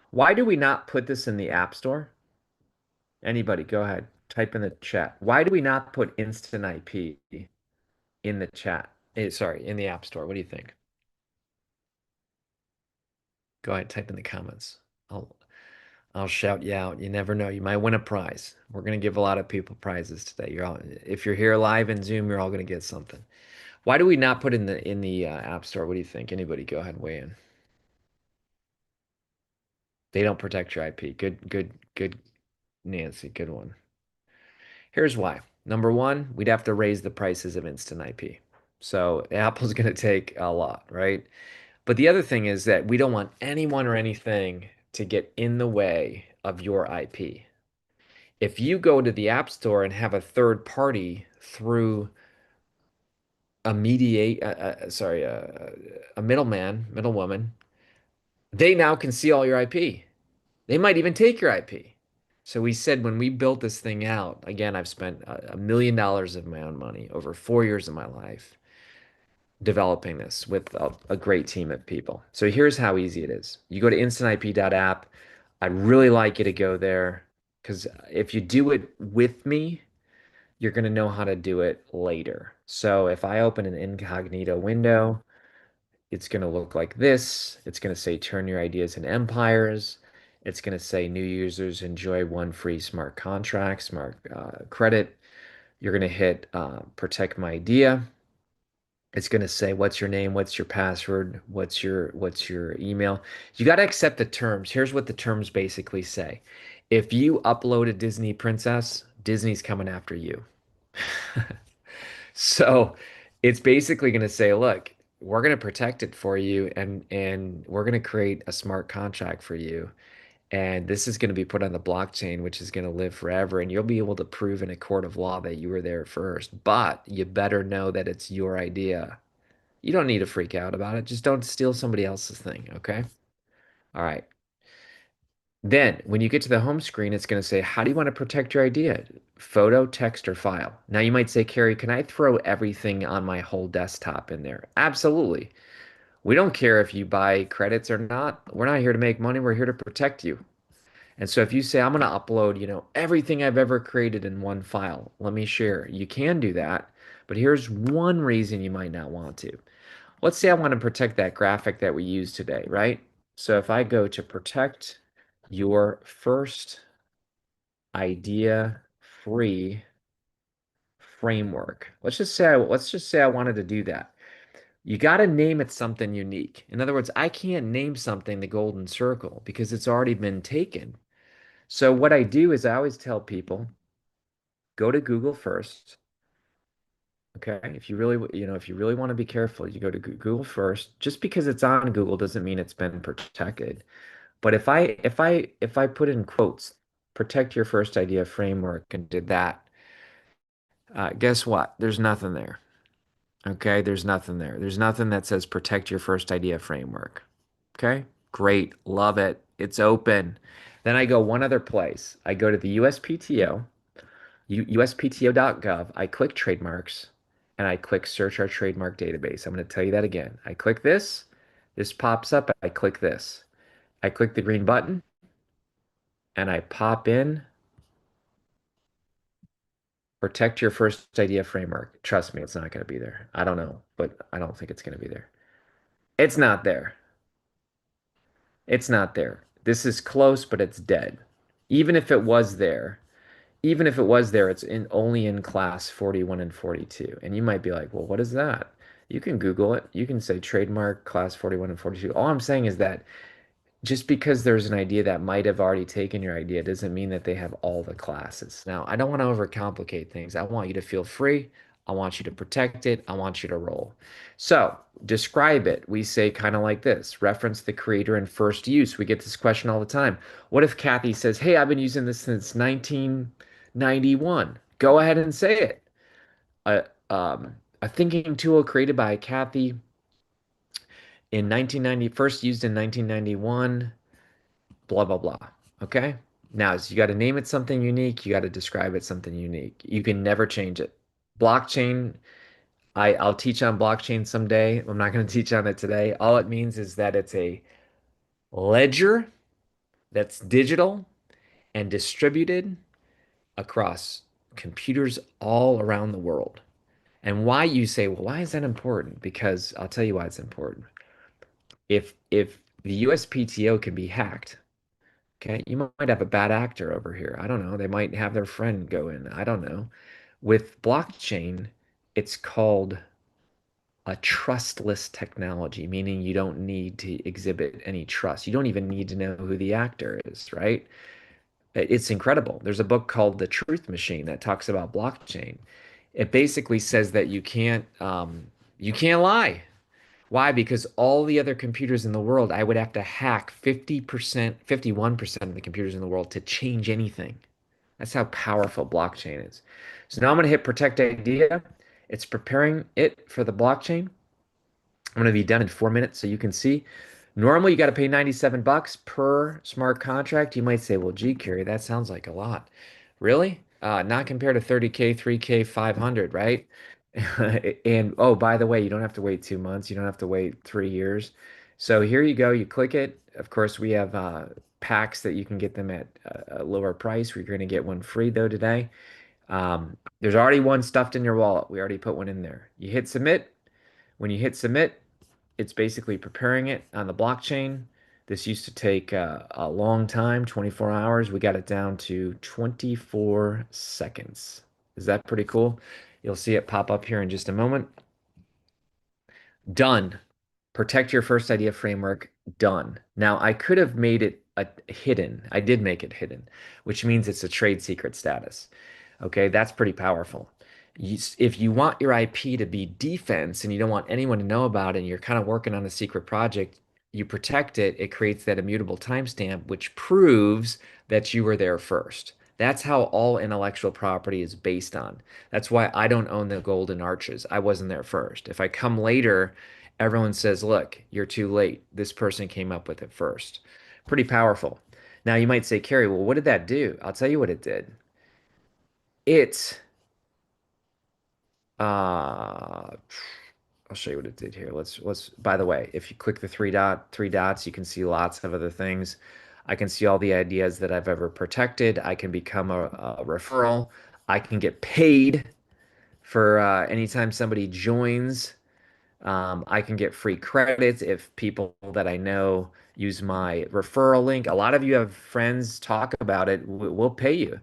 Why do we not put this in the App Store? Anybody, go ahead. Type in the chat. Why do we not put Instant IP in the chat? Sorry, in the App Store. What do you think? Go ahead, type in the comments. I'll shout you out. You never know. You might win a prize. We're going to give a lot of people prizes today. If you're here live in Zoom, you're all going to get something. Why do we not put in the App Store? What do you think? Anybody, go ahead and weigh in. They don't protect your IP. Good, Nancy. Good one. Here's why. Number one, we'd have to raise the prices of instant IP. So Apple's going to take a lot, right? But the other thing is that we don't want anyone or anything to get in the way of your IP. If you go to the App Store and have a third party through a a middleman, middlewoman, they now can see all your IP. They might even take your IP. So we said when we built this thing out, again, I've spent $1 million of my own money over 4 years of my life developing this with a great team of people. So here's how easy it is. You go to instantip.app. I'd really like you to go there because if you do it with me, you're going to know how to do it later. So if I open an incognito window, it's going to look like this. It's going to say turn your ideas into empires. It's going to say new users enjoy one free smart contract, smart credit. You're going to hit protect my idea. It's going to say what's your name, what's your password, what's your email. You got to accept the terms. Here's what the terms basically say. If you upload a Disney princess, Disney's coming after you. So it's basically going to say, look, we're going to protect it for you and we're going to create a smart contract for you. And this is going to be put on the blockchain, which is going to live forever. And you'll be able to prove in a court of law that you were there first. But you better know that it's your idea. You don't need to freak out about it. Just don't steal somebody else's thing, okay? All right. Then, when you get to the home screen, it's going to say, how do you want to protect your idea? Photo, text, or file? Now, you might say, Kary, can I throw everything on my whole desktop in there? Absolutely. We don't care if you buy credits or not. We're not here to make money. We're here to protect you. And so if you say, I'm going to upload, everything I've ever created in one file, let me share. You can do that. But here's one reason you might not want to. Let's say I want to protect that graphic that we used today, right? So if I go to protect your first idea free framework. Let's just say I wanted to do that. You got to name it something unique. In other words, I can't name something the golden circle because it's already been taken. So what I do is I always tell people, go to Google first. Okay. If you really want to be careful, you go to Google first. Just because it's on Google doesn't mean it's been protected. But if I put in quotes, protect your first idea framework and did that, guess what? There's nothing there. Okay, there's nothing there. There's nothing that says protect your first idea framework. Okay, great, love it. It's open. Then I go one other place. I go to the USPTO, uspto.gov. I click trademarks and I click search our trademark database. I'm going to tell you that again. I click this, this pops up. I click this. I click the green button. and I pop in protect your first idea framework. Trust me, it's not going to be there. I don't know, but I don't think it's going to be there. It's not there. It's not there. This is close, but it's dead. Even if it was there, even if it was there, it's in only in class 41 and 42. And you might be like, well, what is that? You can Google it. You can say trademark class 41 and 42. All I'm saying is that just because there's an idea that might have already taken your idea doesn't mean that they have all the classes. Now, I don't want to overcomplicate things. I want you to feel free. I want you to protect it. I want you to roll. So, describe it. We say kind of like this, reference the creator in first use. We get this question all the time. What if Kathy says, hey, I've been using this since 1991? Go ahead and say it. A, a thinking tool created by Kathy in 1990, first used in 1991, blah, blah, blah. Okay? Now, so you got to name it something unique. You got to describe it something unique. You can never change it. Blockchain, I'll teach on blockchain someday. I'm not going to teach on it today. All it means is that it's a ledger that's digital and distributed across computers all around the world. And why you say, well, why is that important? Because I'll tell you why it's important. If the USPTO can be hacked, okay, you might have a bad actor over here. I don't know. They might have their friend go in. I don't know. With blockchain, it's called a trustless technology, meaning you don't need to exhibit any trust. You don't even need to know who the actor is, right? It's incredible. There's a book called The Truth Machine that talks about blockchain. It basically says that you can't lie. Why? Because all the other computers in the world, I would have to hack 50%, 51% of the computers in the world to change anything. That's how powerful blockchain is. So now I'm going to hit protect idea. It's preparing it for the blockchain. I'm going to be done in 4 minutes so you can see. Normally, you got to pay 97 bucks per smart contract. You might say, well, gee, Kary, that sounds like a lot. Really? Not compared to 30K, 3K, 500, right? And oh, by the way, you don't have to wait 2 months. You don't have to wait 3 years. So here you go. You click it. Of course, we have packs that you can get them at a lower price. We're going to get one free though today. There's already one stuffed in your wallet. We already put one in there. You hit submit. When you hit submit, it's basically preparing it on the blockchain. This used to take a long time, 24 hours. We got it down to 24 seconds. Is that pretty cool? You'll see it pop up here in just a moment. Done. Protect your first idea framework. Done. Now, I could have made it hidden. I did make it hidden, which means it's a trade secret status. Okay, that's pretty powerful. If you want your IP to be defense and you don't want anyone to know about it, and you're kind of working on a secret project, you protect it. It creates that immutable timestamp, which proves that you were there first. That's how all intellectual property is based on. That's why I don't own the golden arches. I wasn't there first. If I come later, everyone says, look, you're too late. This person came up with it first. Pretty powerful. Now you might say, Kary, well, what did that do? I'll tell you what it did. It Uh, I'll show you what it did here. By the way, if you click the three dots, you can see lots of other things. I can see all the ideas that I've ever protected. I can become a referral. I can get paid for anytime somebody joins. I can get free credits if people that I know use my referral link. A lot of you have friends talk about it. We'll pay you.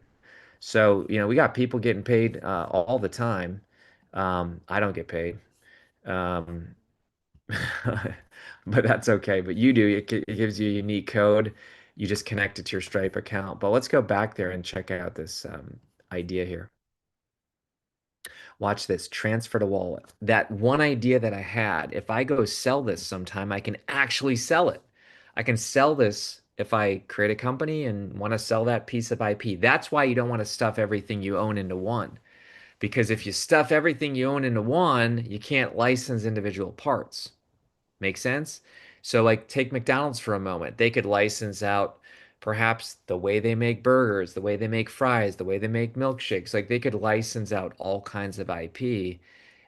So, we got people getting paid all the time. I don't get paid. Um, but that's okay. But you do. It gives you a unique code. You just connect it to your Stripe account. But let's go back there and check out this idea here. Watch this, transfer to wallet. That one idea that I had, if I go sell this sometime, I can actually sell it. I can sell this if I create a company and want to sell that piece of IP. That's why you don't want to stuff everything you own into one. Because if you stuff everything you own into one, you can't license individual parts. Make sense? So, like, take McDonald's for a moment. They could license out perhaps the way they make burgers, the way they make fries, the way they make milkshakes. Like, they could license out all kinds of IP.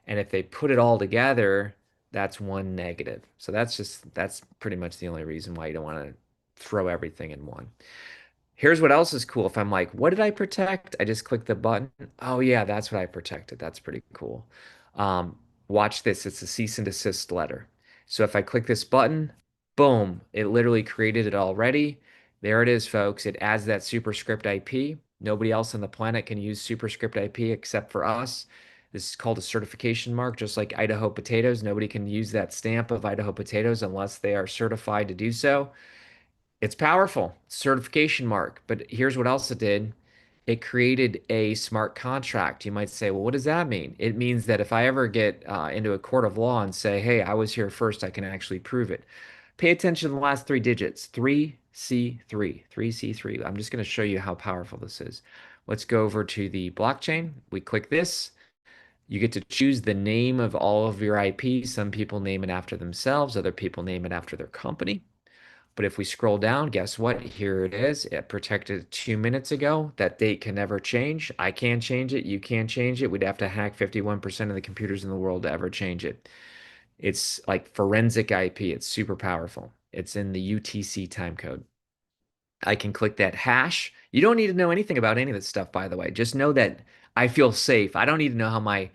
And if they put it all together, that's one negative. So, that's pretty much the only reason why you don't want to throw everything in one. Here's what else is cool. If I'm like, what did I protect? I just click the button. Oh yeah, that's what I protected. That's pretty cool. Um, Watch this. It's a cease and desist letter. So if I click this button, boom, it literally created it already. There it is, folks. It adds that superscript IP. Nobody else on the planet can use superscript IP except for us. This is called a certification mark, just like Idaho potatoes. Nobody can use that stamp of Idaho potatoes unless they are certified to do so. It's powerful, certification mark. But here's what else it did. It created a smart contract. You might say, well, what does that mean? It means that if I ever get into a court of law and say, hey, I was here first, I can actually prove it. Pay attention to the last three digits, 3C3, 3C3. I'm just going to show you how powerful this is. Let's go over to the blockchain. We click this. You get to choose the name of all of your IP. Some people name it after themselves, other people name it after their company. But if we scroll down, guess what? Here it is. It protected 2 minutes ago. That date can never change. I can't change it. You can't change it. We'd have to hack 51% of the computers in the world to ever change it. It's like forensic IP. It's super powerful. It's in the UTC time code. I can click that hash. You don't need to know anything about any of this stuff, by the way. Just know that I feel safe. I don't need to know how my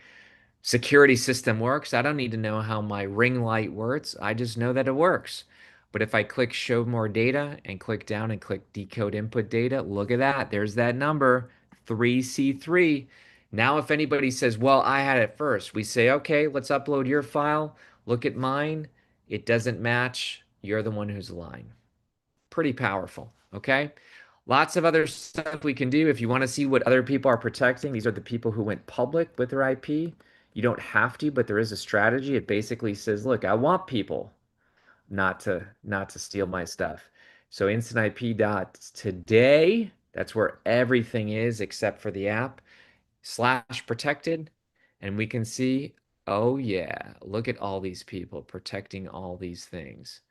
security system works. I don't need to know how my ring light works. I just know that it works. But if I click show more data and click down and click decode input data, look at that. There's that number 3C3. Now, if anybody says, well, I had it first, we say, okay, let's upload your file. Look at mine. It doesn't match. You're the one who's lying. Pretty powerful. Okay. Lots of other stuff we can do. If you want to see what other people are protecting, these are the people who went public with their IP. You don't have to, but there is a strategy. It basically says, look, I want people not to steal my stuff. So instantip.today, that's where everything is except for the app, slash protected. And we can see, oh yeah, look at all these people protecting all these things.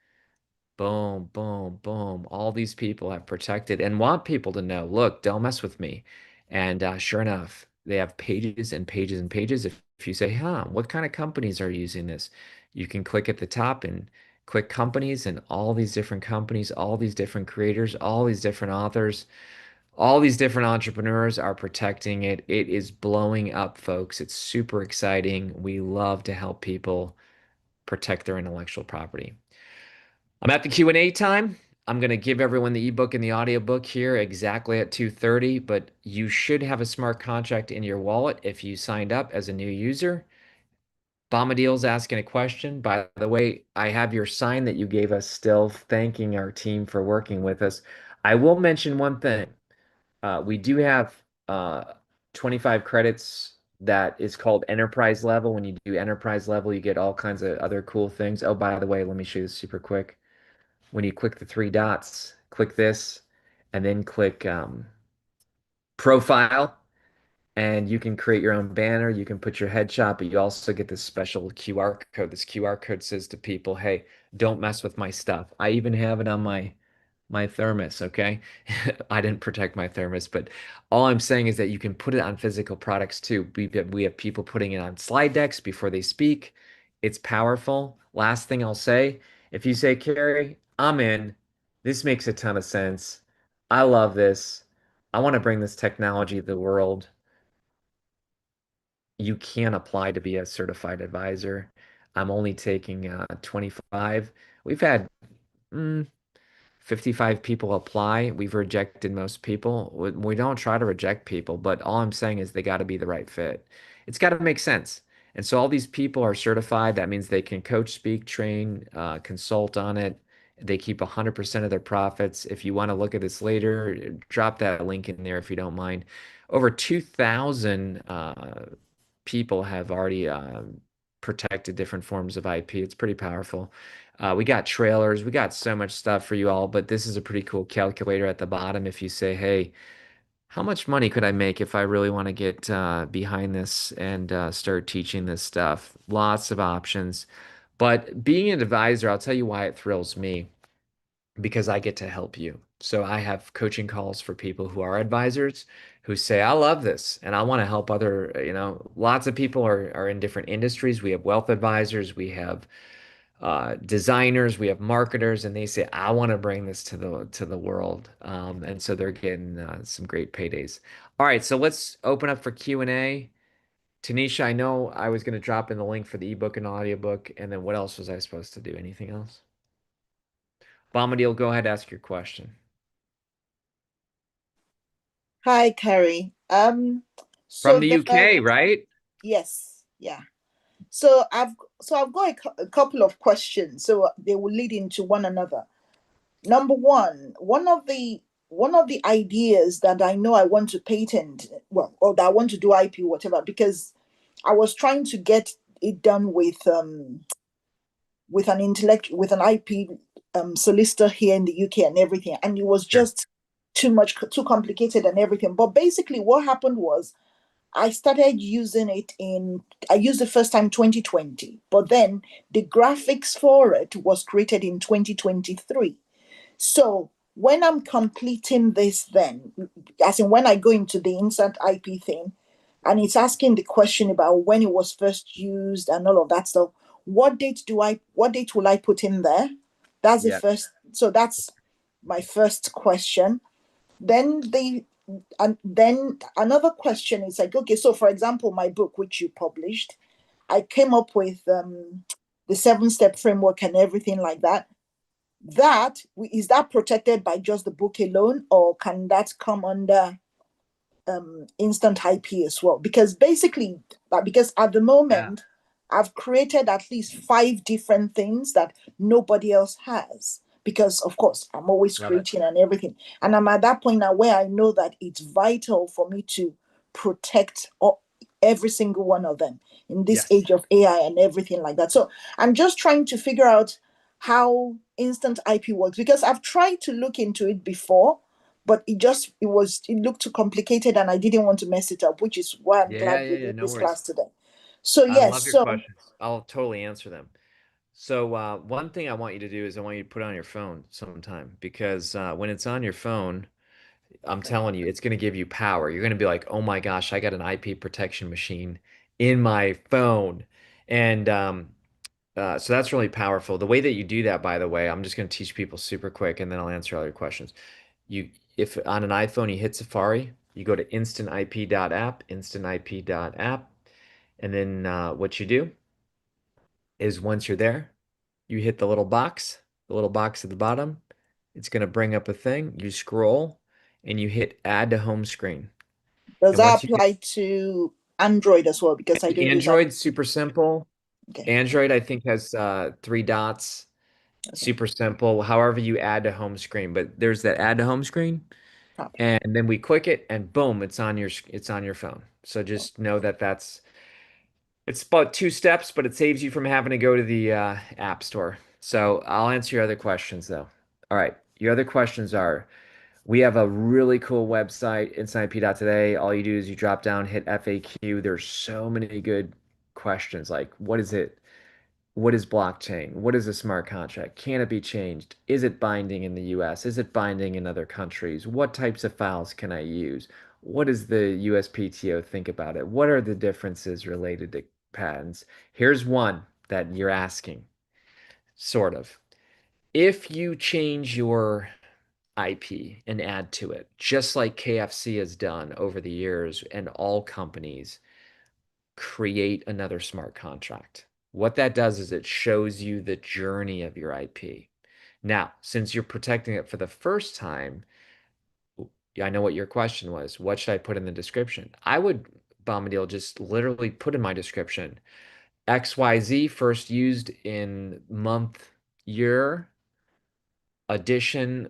Boom, boom, boom. All these people have protected and want people to know, look, don't mess with me. And sure enough, they have pages and pages and pages. If you say, huh, what kind of companies are using this? You can click at the top and click companies, and all these different companies, all these different creators, all these different authors, all these different entrepreneurs are protecting it. It is blowing up, folks. It's super exciting. We love to help people protect their intellectual property. I'm at the Q&A time. I'm going to give everyone the ebook and the audiobook here exactly at 2:30, but you should have a smart contract in your wallet if you signed up as a new user. Bombadil's asking a question. By the way, I have your sign that you gave us still, thanking our team for working with us. I will mention one thing. We do have 25 credits that is called enterprise level. When you do enterprise level, you get all kinds of other cool things. Oh, by the way, let me show you this super quick. When you click the three dots, click this, and then click profile, and you can create your own banner. You can put your headshot, but you also get this special QR code. This QR code says to people, hey, don't mess with my stuff. I even have it on my thermos, okay? I didn't protect my thermos, but all I'm saying is that you can put it on physical products too. We have people putting it on slide decks before they speak. It's powerful. Last thing I'll say, if you say, Kary, I'm in, this makes a ton of sense. I love this. I want to bring this technology to the world. You can apply to be a certified advisor. I'm only taking 25. We've had 55 people apply. We've rejected most people. We don't try to reject people, but all I'm saying is they got to be the right fit. It's got to make sense. And so all these people are certified. That means they can coach, speak, train, consult on it. They keep 100% of their profits. If you want to look at this later, drop that link in there if you don't mind. Over 2,000 people have already protected different forms of IP. It's pretty powerful. We got trailers, we got so much stuff for you all, but this is a pretty cool calculator at the bottom. If you say, hey, how much money could I make if I really want to get behind this and start teaching this stuff? Lots of options. But being an advisor, I'll tell you why it thrills me, because I get to help you. So I have coaching calls for people who are advisors who say, I love this and I want to help other, lots of people are in different industries. We have wealth advisors, we have designers, we have marketers, and they say, I want to bring this to the world. And so they're getting some great paydays. All right, so let's open up for Q&A. Tanisha, I know I was going to drop in the link for the ebook and audiobook, and then what else was I supposed to do? Anything else? Bombadil, go ahead, ask your question. Hi, Kary. From So the there are, UK, right? yes, yeah. So I've got a couple of questions. So they will lead into one another. Number one, one of the ideas that I know I want to patent, well, or that I want to do IP, whatever, because I was trying to get it done with an IP solicitor here in the UK and everything, and it was Sure. just too complicated and everything. But basically, what happened was I started using it I used the first time 2020, but then the graphics for it was created in 2023. So when I'm completing this, then, as in when I go into the instant IP thing, and it's asking the question about when it was first used and all of that stuff, what date will I put in there? That's the Yeah. first. So that's my first question. Then another question is like, okay, so for example, my book which you published, I came up with the 7-step framework and everything like that. That is that protected by just the book alone, or can that come under instant IP as well? Because basically, because at the Yeah. moment, I've created at least 5 different things that nobody else has. Because of course, I'm always Love it. creating and everything, and I'm at that point now where I know that it's vital for me to protect every single one of them in this Yes. age of AI and everything like that. So I'm just trying to figure out how instant IP works, because I've tried to look into it before, but it looked too complicated and I didn't want to mess it up, which is why I'm Yeah, glad yeah, we're yeah. doing No this worries. class today. So I yes, love your so questions. I'll totally answer them. So, one thing I want you to do is I want you to put it on your phone sometime because when it's on your phone, I'm telling you, it's going to give you power. You're going to be like, oh my gosh, I got an IP protection machine in my phone. And so that's really powerful. The way that you do that, by the way, I'm just going to teach people super quick and then I'll answer all your questions. You, if on an iPhone you hit Safari, you go to instantip.app, instantip.app, and then what you do is once you're there, you hit the little box at the bottom. It's going to bring up a thing. You scroll and you hit add to home screen. does And that once you apply to Android as well? Because I don't use that. Android, super simple. Okay, Android, I think, has 3 dots, okay, super simple. However, you add to home screen, but there's that add to home screen, copy. and then we click it, and boom, it's on your phone. So just know that it's about 2 steps, but it saves you from having to go to the App Store. So I'll answer your other questions though. All right, your other questions are: we have a really cool website, insightp.today. All you do is you drop down, hit FAQ. There's so many good questions like what is it? What is blockchain? What is a smart contract? Can it be changed? Is it binding in the US? Is it binding in other countries? What types of files can I use? What does the USPTO think about it? What are the differences related to patents? Here's one that you're asking, sort of. If you change your IP and add to it, just like KFC has done over the years, and all companies create another smart contract. What that does is it shows you the journey of your IP. Now, since you're protecting it for the first time, I know what your question was. What should I put in the description? I would, Bombadil, just literally put in my description XYZ first used in month, year, addition,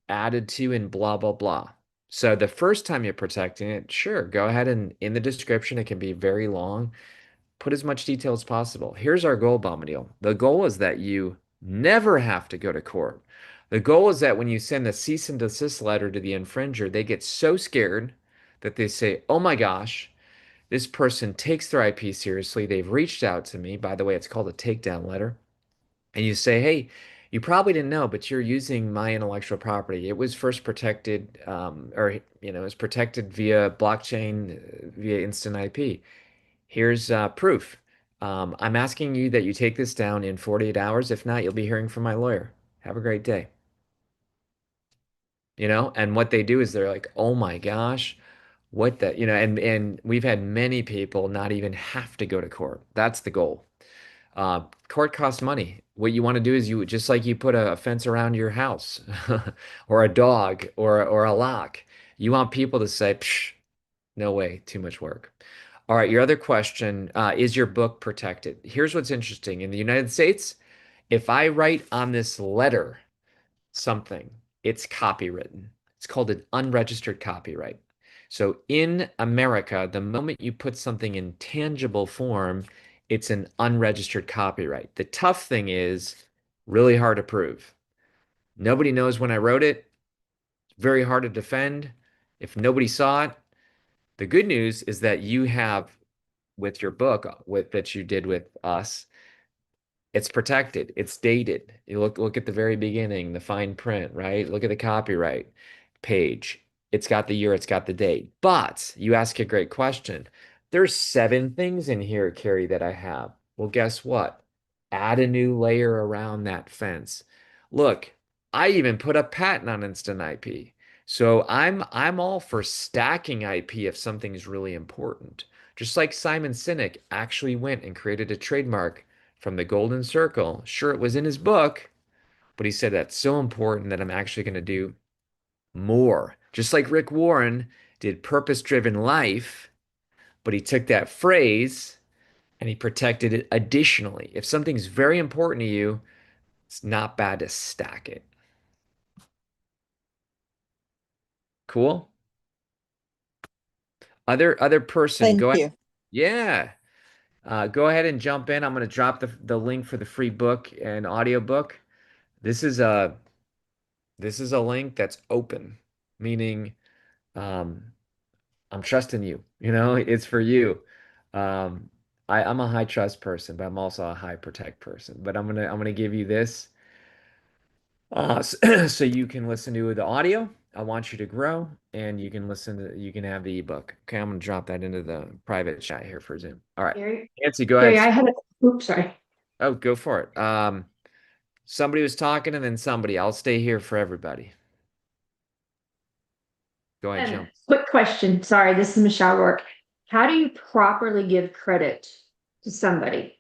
added to in blah, blah, blah. So the first time you're protecting it, sure, go ahead and in the description, it can be very long. Put as much detail as possible. Here's our goal, Bombadil. The goal is that you never have to go to court. The goal is that when you send a cease and desist letter to the infringer, they get so scared that they say, oh my gosh, this person takes their IP seriously. They've reached out to me. By the way, it's called a takedown letter. And you say, hey, you probably didn't know, but you're using my intellectual property. It was first protected, or it was protected via blockchain, via instant IP. Here's proof. I'm asking you that you take this down in 48 hours. If not, you'll be hearing from my lawyer. Have a great day. And what they do is they're like, oh my gosh, what the, and we've had many people not even have to go to court. That's the goal. Court costs money. What you want to do is you just like you put a fence around your house or a dog or a lock. You want people to say, Psh, no way, too much work. All right, your other question, is your book protected? Here's what's interesting. In the United States, if I write on this letter something, it's copywritten. It's called an unregistered copyright. So in America, the moment you put something in tangible form, it's an unregistered copyright. The tough thing is really hard to prove. Nobody knows when I wrote it. It's very hard to defend. If nobody saw it, the good news is that you have with your book with that you did with us, it's protected. It's dated. You look at the very beginning, the fine print, right? Look at the copyright page. It's got the year, it's got the date. But you ask a great question. There's 7 things in here, Kary, that I have. Well, guess what? Add a new layer around that fence. Look, I even put a patent on instant IP. So I'm all for stacking IP if something's really important. Just like Simon Sinek actually went and created a trademark from the Golden Circle. Sure, it was in his book, but he said that's so important that I'm actually going to do more. Just like Rick Warren did Purpose-Driven Life, but he took that phrase and he protected it additionally. If something's very important to you, it's not bad to stack it. Cool? Other person, Thank go ahead. you. Yeah. Go ahead and jump in. I'm going to drop the link for the free book and audiobook. This is a This is a link that's open, meaning um, I'm trusting you. It's for you. Um, I'm a high trust person, but I'm also a high protect person. But I'm gonna give you this so you can listen to the audio. I want you to grow, and you can have the ebook. Okay, I'm gonna drop that into the private chat here for Zoom. All right, Kary, Nancy, go Kary, ahead. oops, sorry. Oh, go for it. Somebody was talking, and then somebody. I'll stay here for everybody. Go ahead, jump. Quick question. Sorry, this is Michelle Rourke. How do you properly give credit to somebody?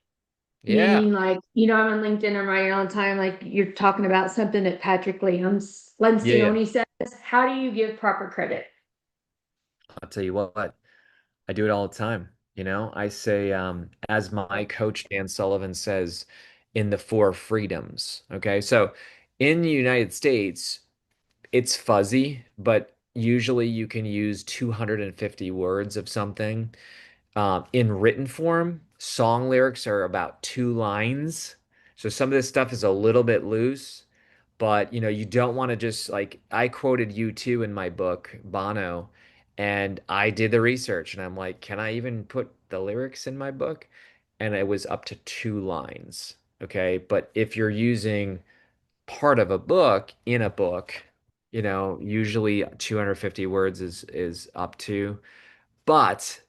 Yeah. Meaning, like, I'm on LinkedIn, I'm writing all the time, like you're talking about something that Patrick Yeah, yeah. Lencioni says. How do you give proper credit? I'll tell you what, I do it all the time. I say, as my coach Dan Sullivan says, in the 4 freedoms. Okay. So in the United States, it's fuzzy, but usually you can use 250 words of something. In written form, song lyrics are about 2 lines. So some of this stuff is a little bit loose, but you don't want to just like I quoted U2 in my book, Bono, and I did the research and I'm like, can I even put the lyrics in my book? And it was up to 2 lines. Okay. But if you're using part of a book in a book, usually 250 words is up to, but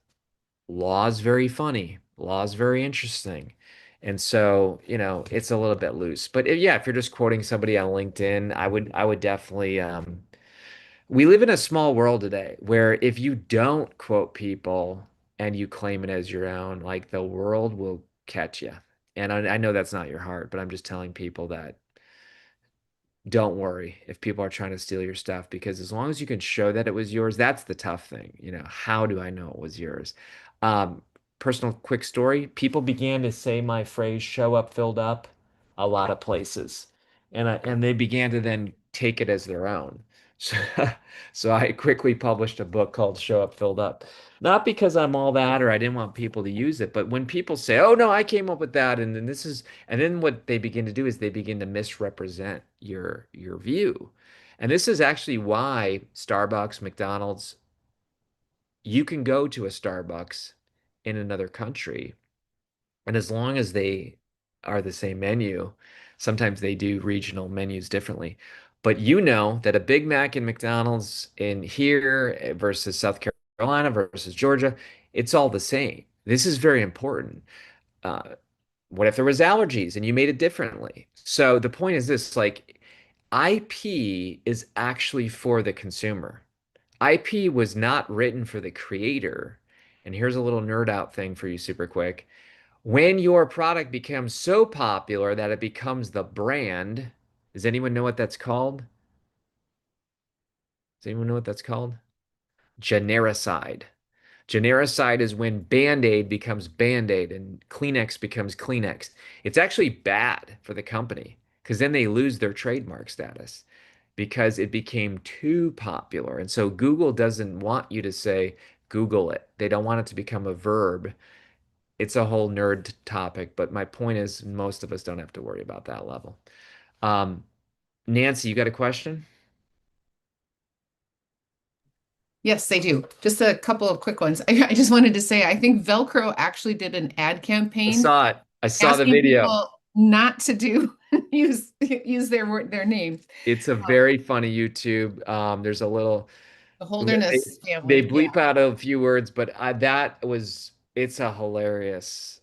law's very funny. Law's very interesting. And so, it's a little bit loose. But yeah, if you're just quoting somebody on LinkedIn, I would definitely we live in a small world today where if you don't quote people and you claim it as your own, like the world will catch you. And I know that's not your heart, but I'm just telling people that don't worry if people are trying to steal your stuff because as long as you can show that it was yours, that's the tough thing. How do I know it was yours? Um, Personal quick story. People began to say my phrase "show up, filled up" a lot of places, and they began to then take it as their own. So, so I quickly published a book called "Show Up, Filled Up." Not because I'm all that or I didn't want people to use it, but when people say, "Oh no, I came up with that," and then this is, and then what they begin to do is they begin to misrepresent your view. And this is actually why Starbucks, McDonald's, you can go to a Starbucks in another country, and as long as they are the same menu, sometimes they do regional menus differently. But you know that a Big Mac in McDonald's in here versus South Carolina versus Georgia, it's all the same. This is very important. Uh, what if there was allergies and you made it differently? So the point is this, like IP is actually for the consumer. IP was not written for the creator. And here's a little nerd out thing for you super quick. When your product becomes so popular that it becomes the brand, does anyone know what that's called? Does anyone know what that's called? Genericide. Genericide is when Band-Aid becomes Band-Aid and Kleenex becomes Kleenex. It's actually bad for the company because then they lose their trademark status because it became too popular. And so Google doesn't want you to say Google it. They don't want it to become a verb. It's a whole nerd topic, but my point is most of us don't have to worry about that level. Um, Nancy, you got a question? Yes, they do. Just a couple of quick ones. I just wanted to say, I think Velcro actually did an ad I campaign saw it. I saw the asking video. people not to use their names. It's a very funny YouTube. There's a little The they, Holderness they family, yeah, bleep out a few words, but that was it's a hilarious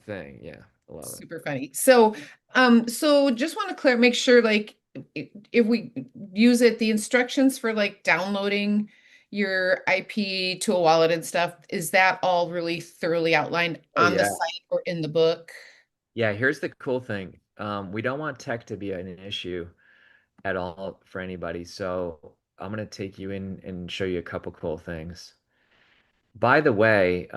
thing. Yeah, I love it. super funny. So just want to make sure, like, if we use it, the instructions for like downloading your IP to a wallet and stuff, is that all really thoroughly outlined Oh on the yeah. site or in the book? Yeah, here's the cool thing. We don't want tech to be an issue at all for anybody. So I'm gonna take you in and show you a couple cool things. By the way,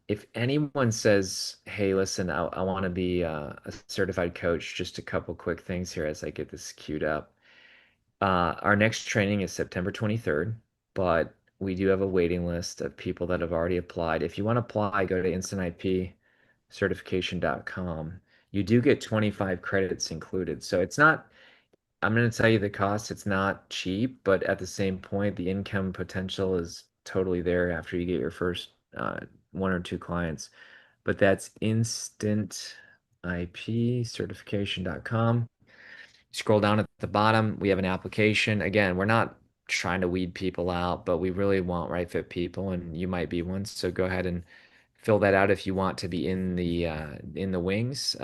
if anyone says, "Hey, listen, I want to be a certified coach," just a couple quick things here as I get this queued up. Our next training is September 23rd, but we do have a waiting list of people that have already applied. If you want to apply, go to instantipcertification.com. You do get 25 credits included. So it's not, I'm going to tell you the cost, it's not cheap, but at the same point, the income potential is totally there after you get your first one or two clients. But that's instantipcertification.com. Scroll down at the bottom, we have an application. Again, we're not trying to weed people out, but we really want right fit people, and you might be one. So go ahead and fill that out if you want to be in the wings.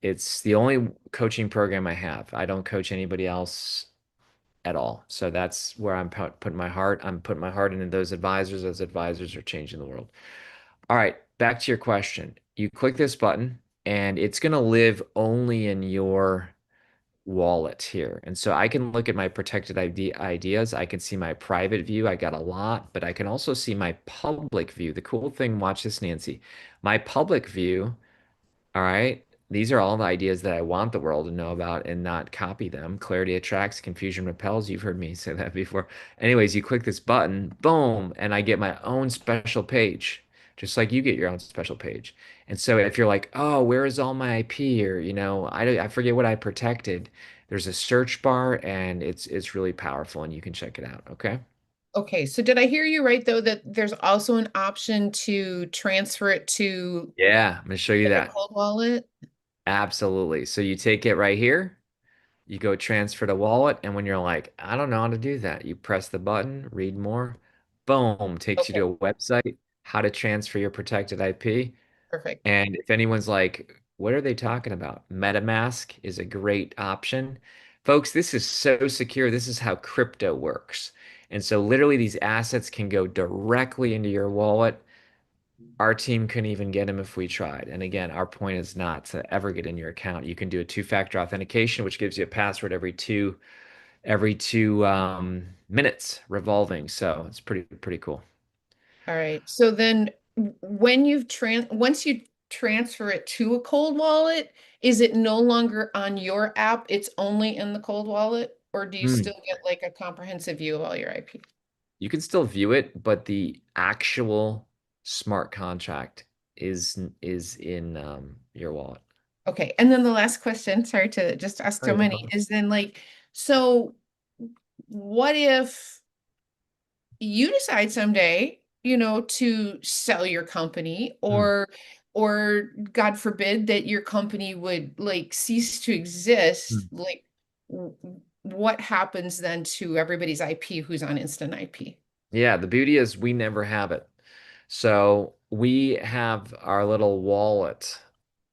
It's the only coaching program I have. I don't coach anybody else at all. So that's where I'm putting my heart. I'm putting my heart into those advisors. Those advisors are changing the world. All right, back to your question. You click this button, and it's going to live only in your wallet here. And so I can look at my protected ideas. I can see my private view. I got a lot, but I can also see my public view. The cool thing, watch this, Nancy. My public view, all right. These are all the ideas that I want the world to know about and not copy them. Clarity attracts, confusion repels. You've heard me say that before. Anyways, you click this button, boom, and I get my own special page, just like you get your own special page. And so if you're like, oh, where is all my IP? Or, I forget what I protected. There's a search bar and it's really powerful and you can check it out. Okay. Okay, so did I hear you right though, that there's also an option to transfer it to Yeah, I'm gonna show you like a that. cold wallet? Absolutely. So you take it right here. You go transfer to wallet, and when you're like, I don't know how to do that, you press the button, read more, boom, takes you Okay, to a website, how to transfer your protected IP. perfect. And if anyone's like, what are they talking about? MetaMask is a great option. Folks, this is so secure. This is how crypto works. And so literally these assets can go directly into your wallet. Our team couldn't even get them if we tried. And again, our point is not to ever get in your account. You can do a two-factor authentication, which gives you a password every two minutes revolving. So it's pretty cool. All right. So then when once you transfer it to a cold wallet, is it no longer on your app? It's only in the cold wallet, or do you Hmm. still get like a comprehensive view of all your IP? You can still view it, but the actual smart contract is in your wallet. Okay. And then the last question, sorry to just ask Oh, so yeah, no many, problem. is then like, so what if you decide someday, to sell your company, Hmm. or God forbid that your company would like cease to exist, Hmm. like what happens then to everybody's IP who's on Instant IP? Yeah, the beauty is we never have it. So we have our little wallet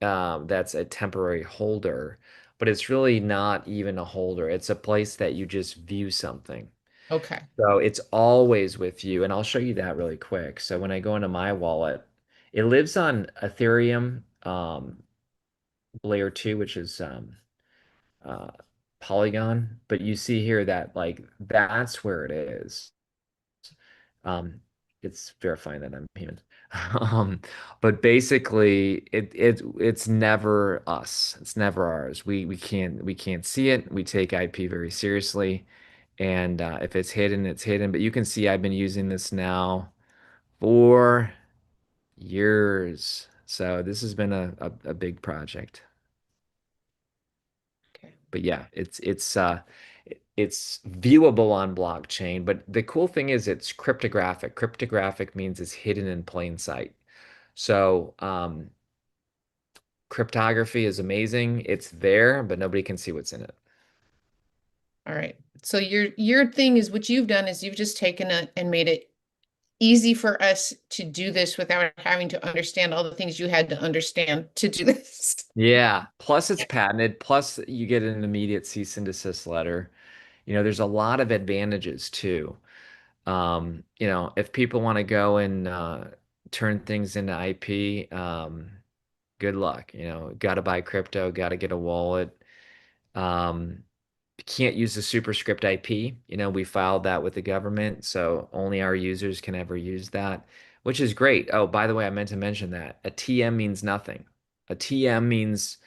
that's a temporary holder, but it's really not even a holder. It's a place that you just view something. Okay. So it's always with you. And I'll show you that really quick. So when I go into my wallet, it lives on Ethereum layer two, which is uh, Polygon. But you see here that like that's where it is. Um, it's verifying that I'm human. Um, but basically, it's never us. It's never ours. We can't see it. We take IP very seriously, and if it's hidden, it's hidden. But you can see I've been using this now for years. So this has been a big project. Okay. But yeah, it's viewable on blockchain, but the cool thing is it's cryptographic. Cryptographic means it's hidden in plain sight. So cryptography is amazing. It's there, but nobody can see what's in it. All right. So your thing is what you've done is you've just taken it and made it easy for us to do this without having to understand all the things you had to understand to do this. Yeah. Plus it's patented. Plus you get an immediate cease and desist letter. There's a lot of advantages too. If people want to go and turn things into IP, good luck. Got to buy crypto, got to get a wallet. Um, can't use the superscript IP. We filed that with the government, so only our users can ever use that, which is great. Oh, by the way, I meant to mention that a TM means nothing. A TM means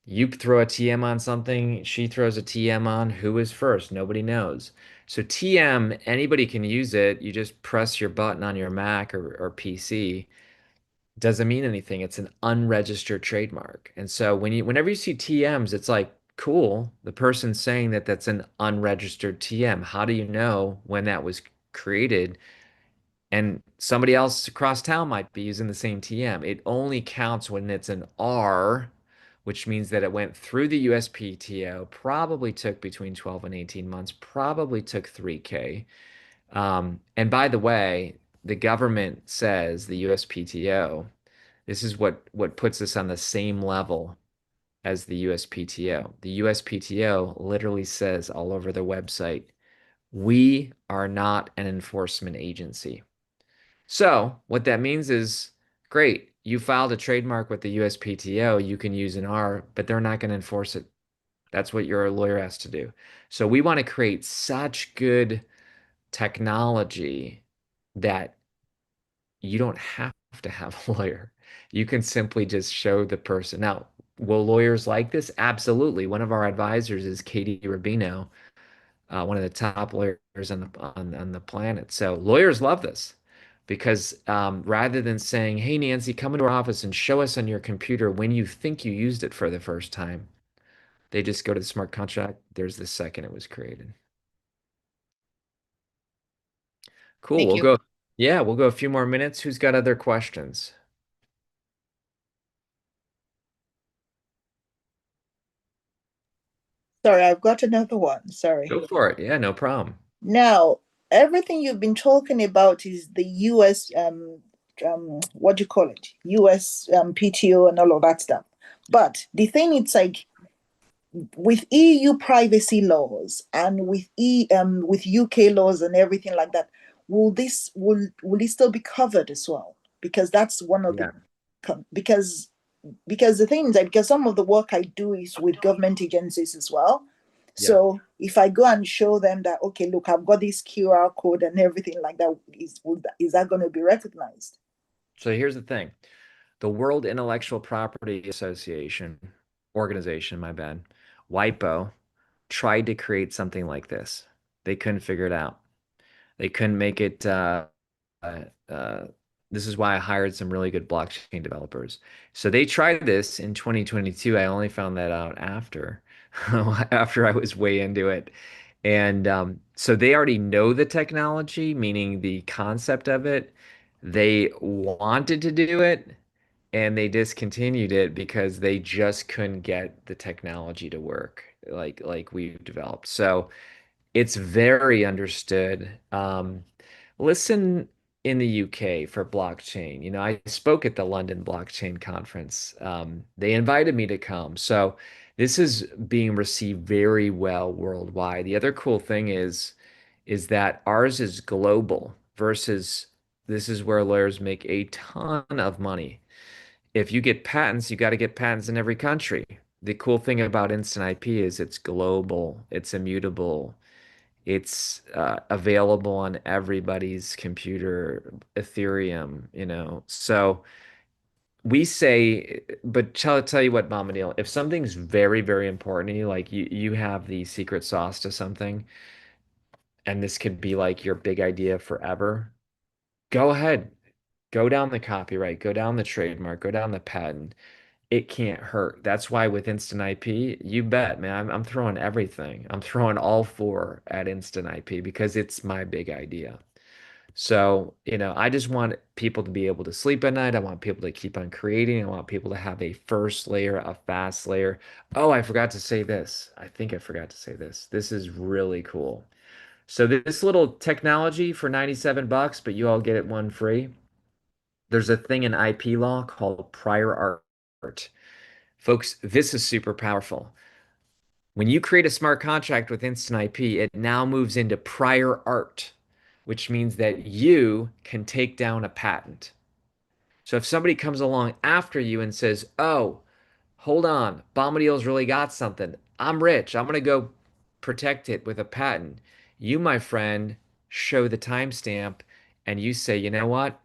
you throw a TM on something, she throws a TM on. Who is first? Nobody knows. So TM, anybody can use it. You just press your button on your Mac or PC. Doesn't mean anything. It's an unregistered trademark. And so whenever you see TMs, it's like, cool. The person's saying that that's an unregistered TM. How do you know when that was created? And somebody else across town might be using the same TM. It only counts when it's an R, which means that it went through the USPTO, probably took between 12 and 18 months, probably took 3K. And by the way, the government says, the USPTO, this is what puts us on the same level as the USPTO. The USPTO literally says all over their website, we are not an enforcement agency. So what that means is, great, you filed a trademark with the USPTO, you can use an R, but they're not going to enforce it. That's what your lawyer has to do. So we want to create such good technology that you don't have to have a lawyer. You can simply just show the person. Now, will lawyers like this? Absolutely. One of our advisors is Kary Oberbrunner, one of the top lawyers on the planet. So lawyers love this because rather than saying, "Hey, Nancy, come into our office and show us on your computer when you think you used it for the first time," they just go to the smart contract. There's the second it was created. Cool. Thank We'll you. go. Yeah, we'll go a few more minutes. Who's got other questions? Sorry, I've got another one. Sorry. Go for it. Yeah, no problem. Now, everything you've been talking about is the US, what do you call it? US PTO and all of that stuff. But the thing, it's like with EU privacy laws and with UK laws and everything like that, will it still be covered as well? Because that's one of Yeah. because the thing is that because some of the work I do is with government agencies as well. Yeah. So if I go and show them that, okay, look, I've got this QR code and everything like that, is that going to be recognized? So here's the thing. The World Intellectual Property Association, organization, my bad, WIPO, tried to create something like this. They couldn't figure it out. They couldn't make it. Uh, uh, this is why I hired some really good blockchain developers. So they tried this in 2022. I only found that out after I was way into it. And so they already know the technology, meaning the concept of it. They wanted to do it and they discontinued it because they just couldn't get the technology to work like we've developed. So it's very understood. Listen, in the UK for blockchain. You know, I spoke at the London Blockchain Conference. They invited me to come. So this is being received very well worldwide. The other cool thing is that ours is global versus this is where lawyers make a ton of money. If you get patents, you got to get patents in every country. The cool thing about instant IP is it's global, it's immutable, it's available on everybody's computer, Ethereum, you know. So we say, but tell you what, Mama Neil, if something's very, very important to you, like you have the secret sauce to something, and this could be like your big idea forever, go ahead, go down the copyright, go down the trademark, go down the patent. It can't hurt. That's why with Instant IP, you bet, man, I'm throwing everything. I'm throwing all four at Instant IP because it's my big idea. So, you know, I just want people to be able to sleep at night. I want people to keep on creating. I want people to have a first layer, a fast layer. Oh, I forgot to say this. I think I forgot to say this. This is really cool. So this little technology for 97 bucks, but you all get it one free. There's a thing in IP law called prior art. Folks, this is super powerful. When you create a smart contract with Instant IP, it now moves into prior art, which means that you can take down a patent. So if somebody comes along after you and says, "Oh, hold on, Bombadil's really got something. I'm rich. I'm gonna go protect it with a patent." You, my friend, show the timestamp and you say, "You know what?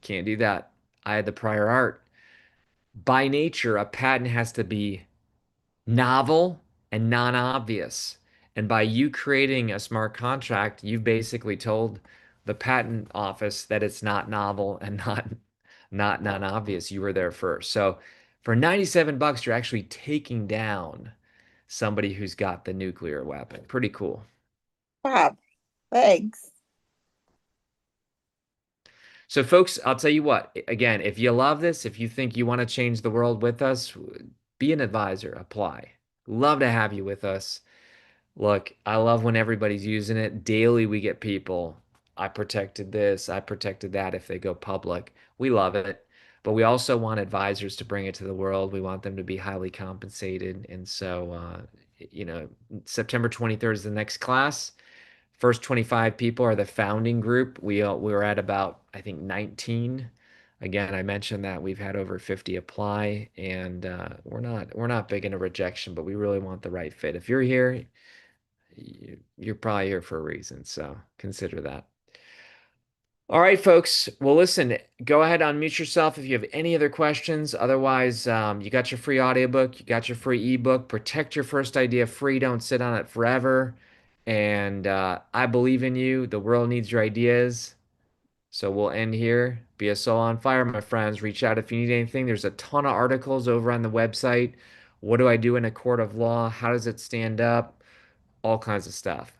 Can't do that. I had the prior art." By nature, a patent has to be novel and non-obvious. And by you creating a smart contract, you've basically told the patent office that it's not novel and not non-obvious. You were there first. So for 97 bucks, you're actually taking down somebody who's got the nuclear weapon. Pretty cool. Fab. Thanks. So, folks, I'll tell you what, again, if you love this, if you think you want to change the world with us, be an advisor, apply. Love to have you with us. Look, I love when everybody's using it. Daily, we get people. I protected this, I protected that if they go public. We love it. But we also want advisors to bring it to the world. We want them to be highly compensated. And so, you know, September 23rd is the next class. First 25 people are the founding group. We were at about, I think, 19. Again, I mentioned that we've had over 50 apply, and we're not big into rejection, but we really want the right fit. If you're here, you're probably here for a reason, so consider that. All right, folks. Well, listen, go ahead, unmute yourself if you have any other questions. Otherwise, you got your free audiobook, you got your free ebook. Protect your first idea free. Don't sit on it forever. And I believe in you. The world needs your ideas. So we'll end here. Be a soul on fire, my friends. Reach out if you need anything. There's a ton of articles over on the website. What do I do in a court of law? How does it stand up? All kinds of stuff.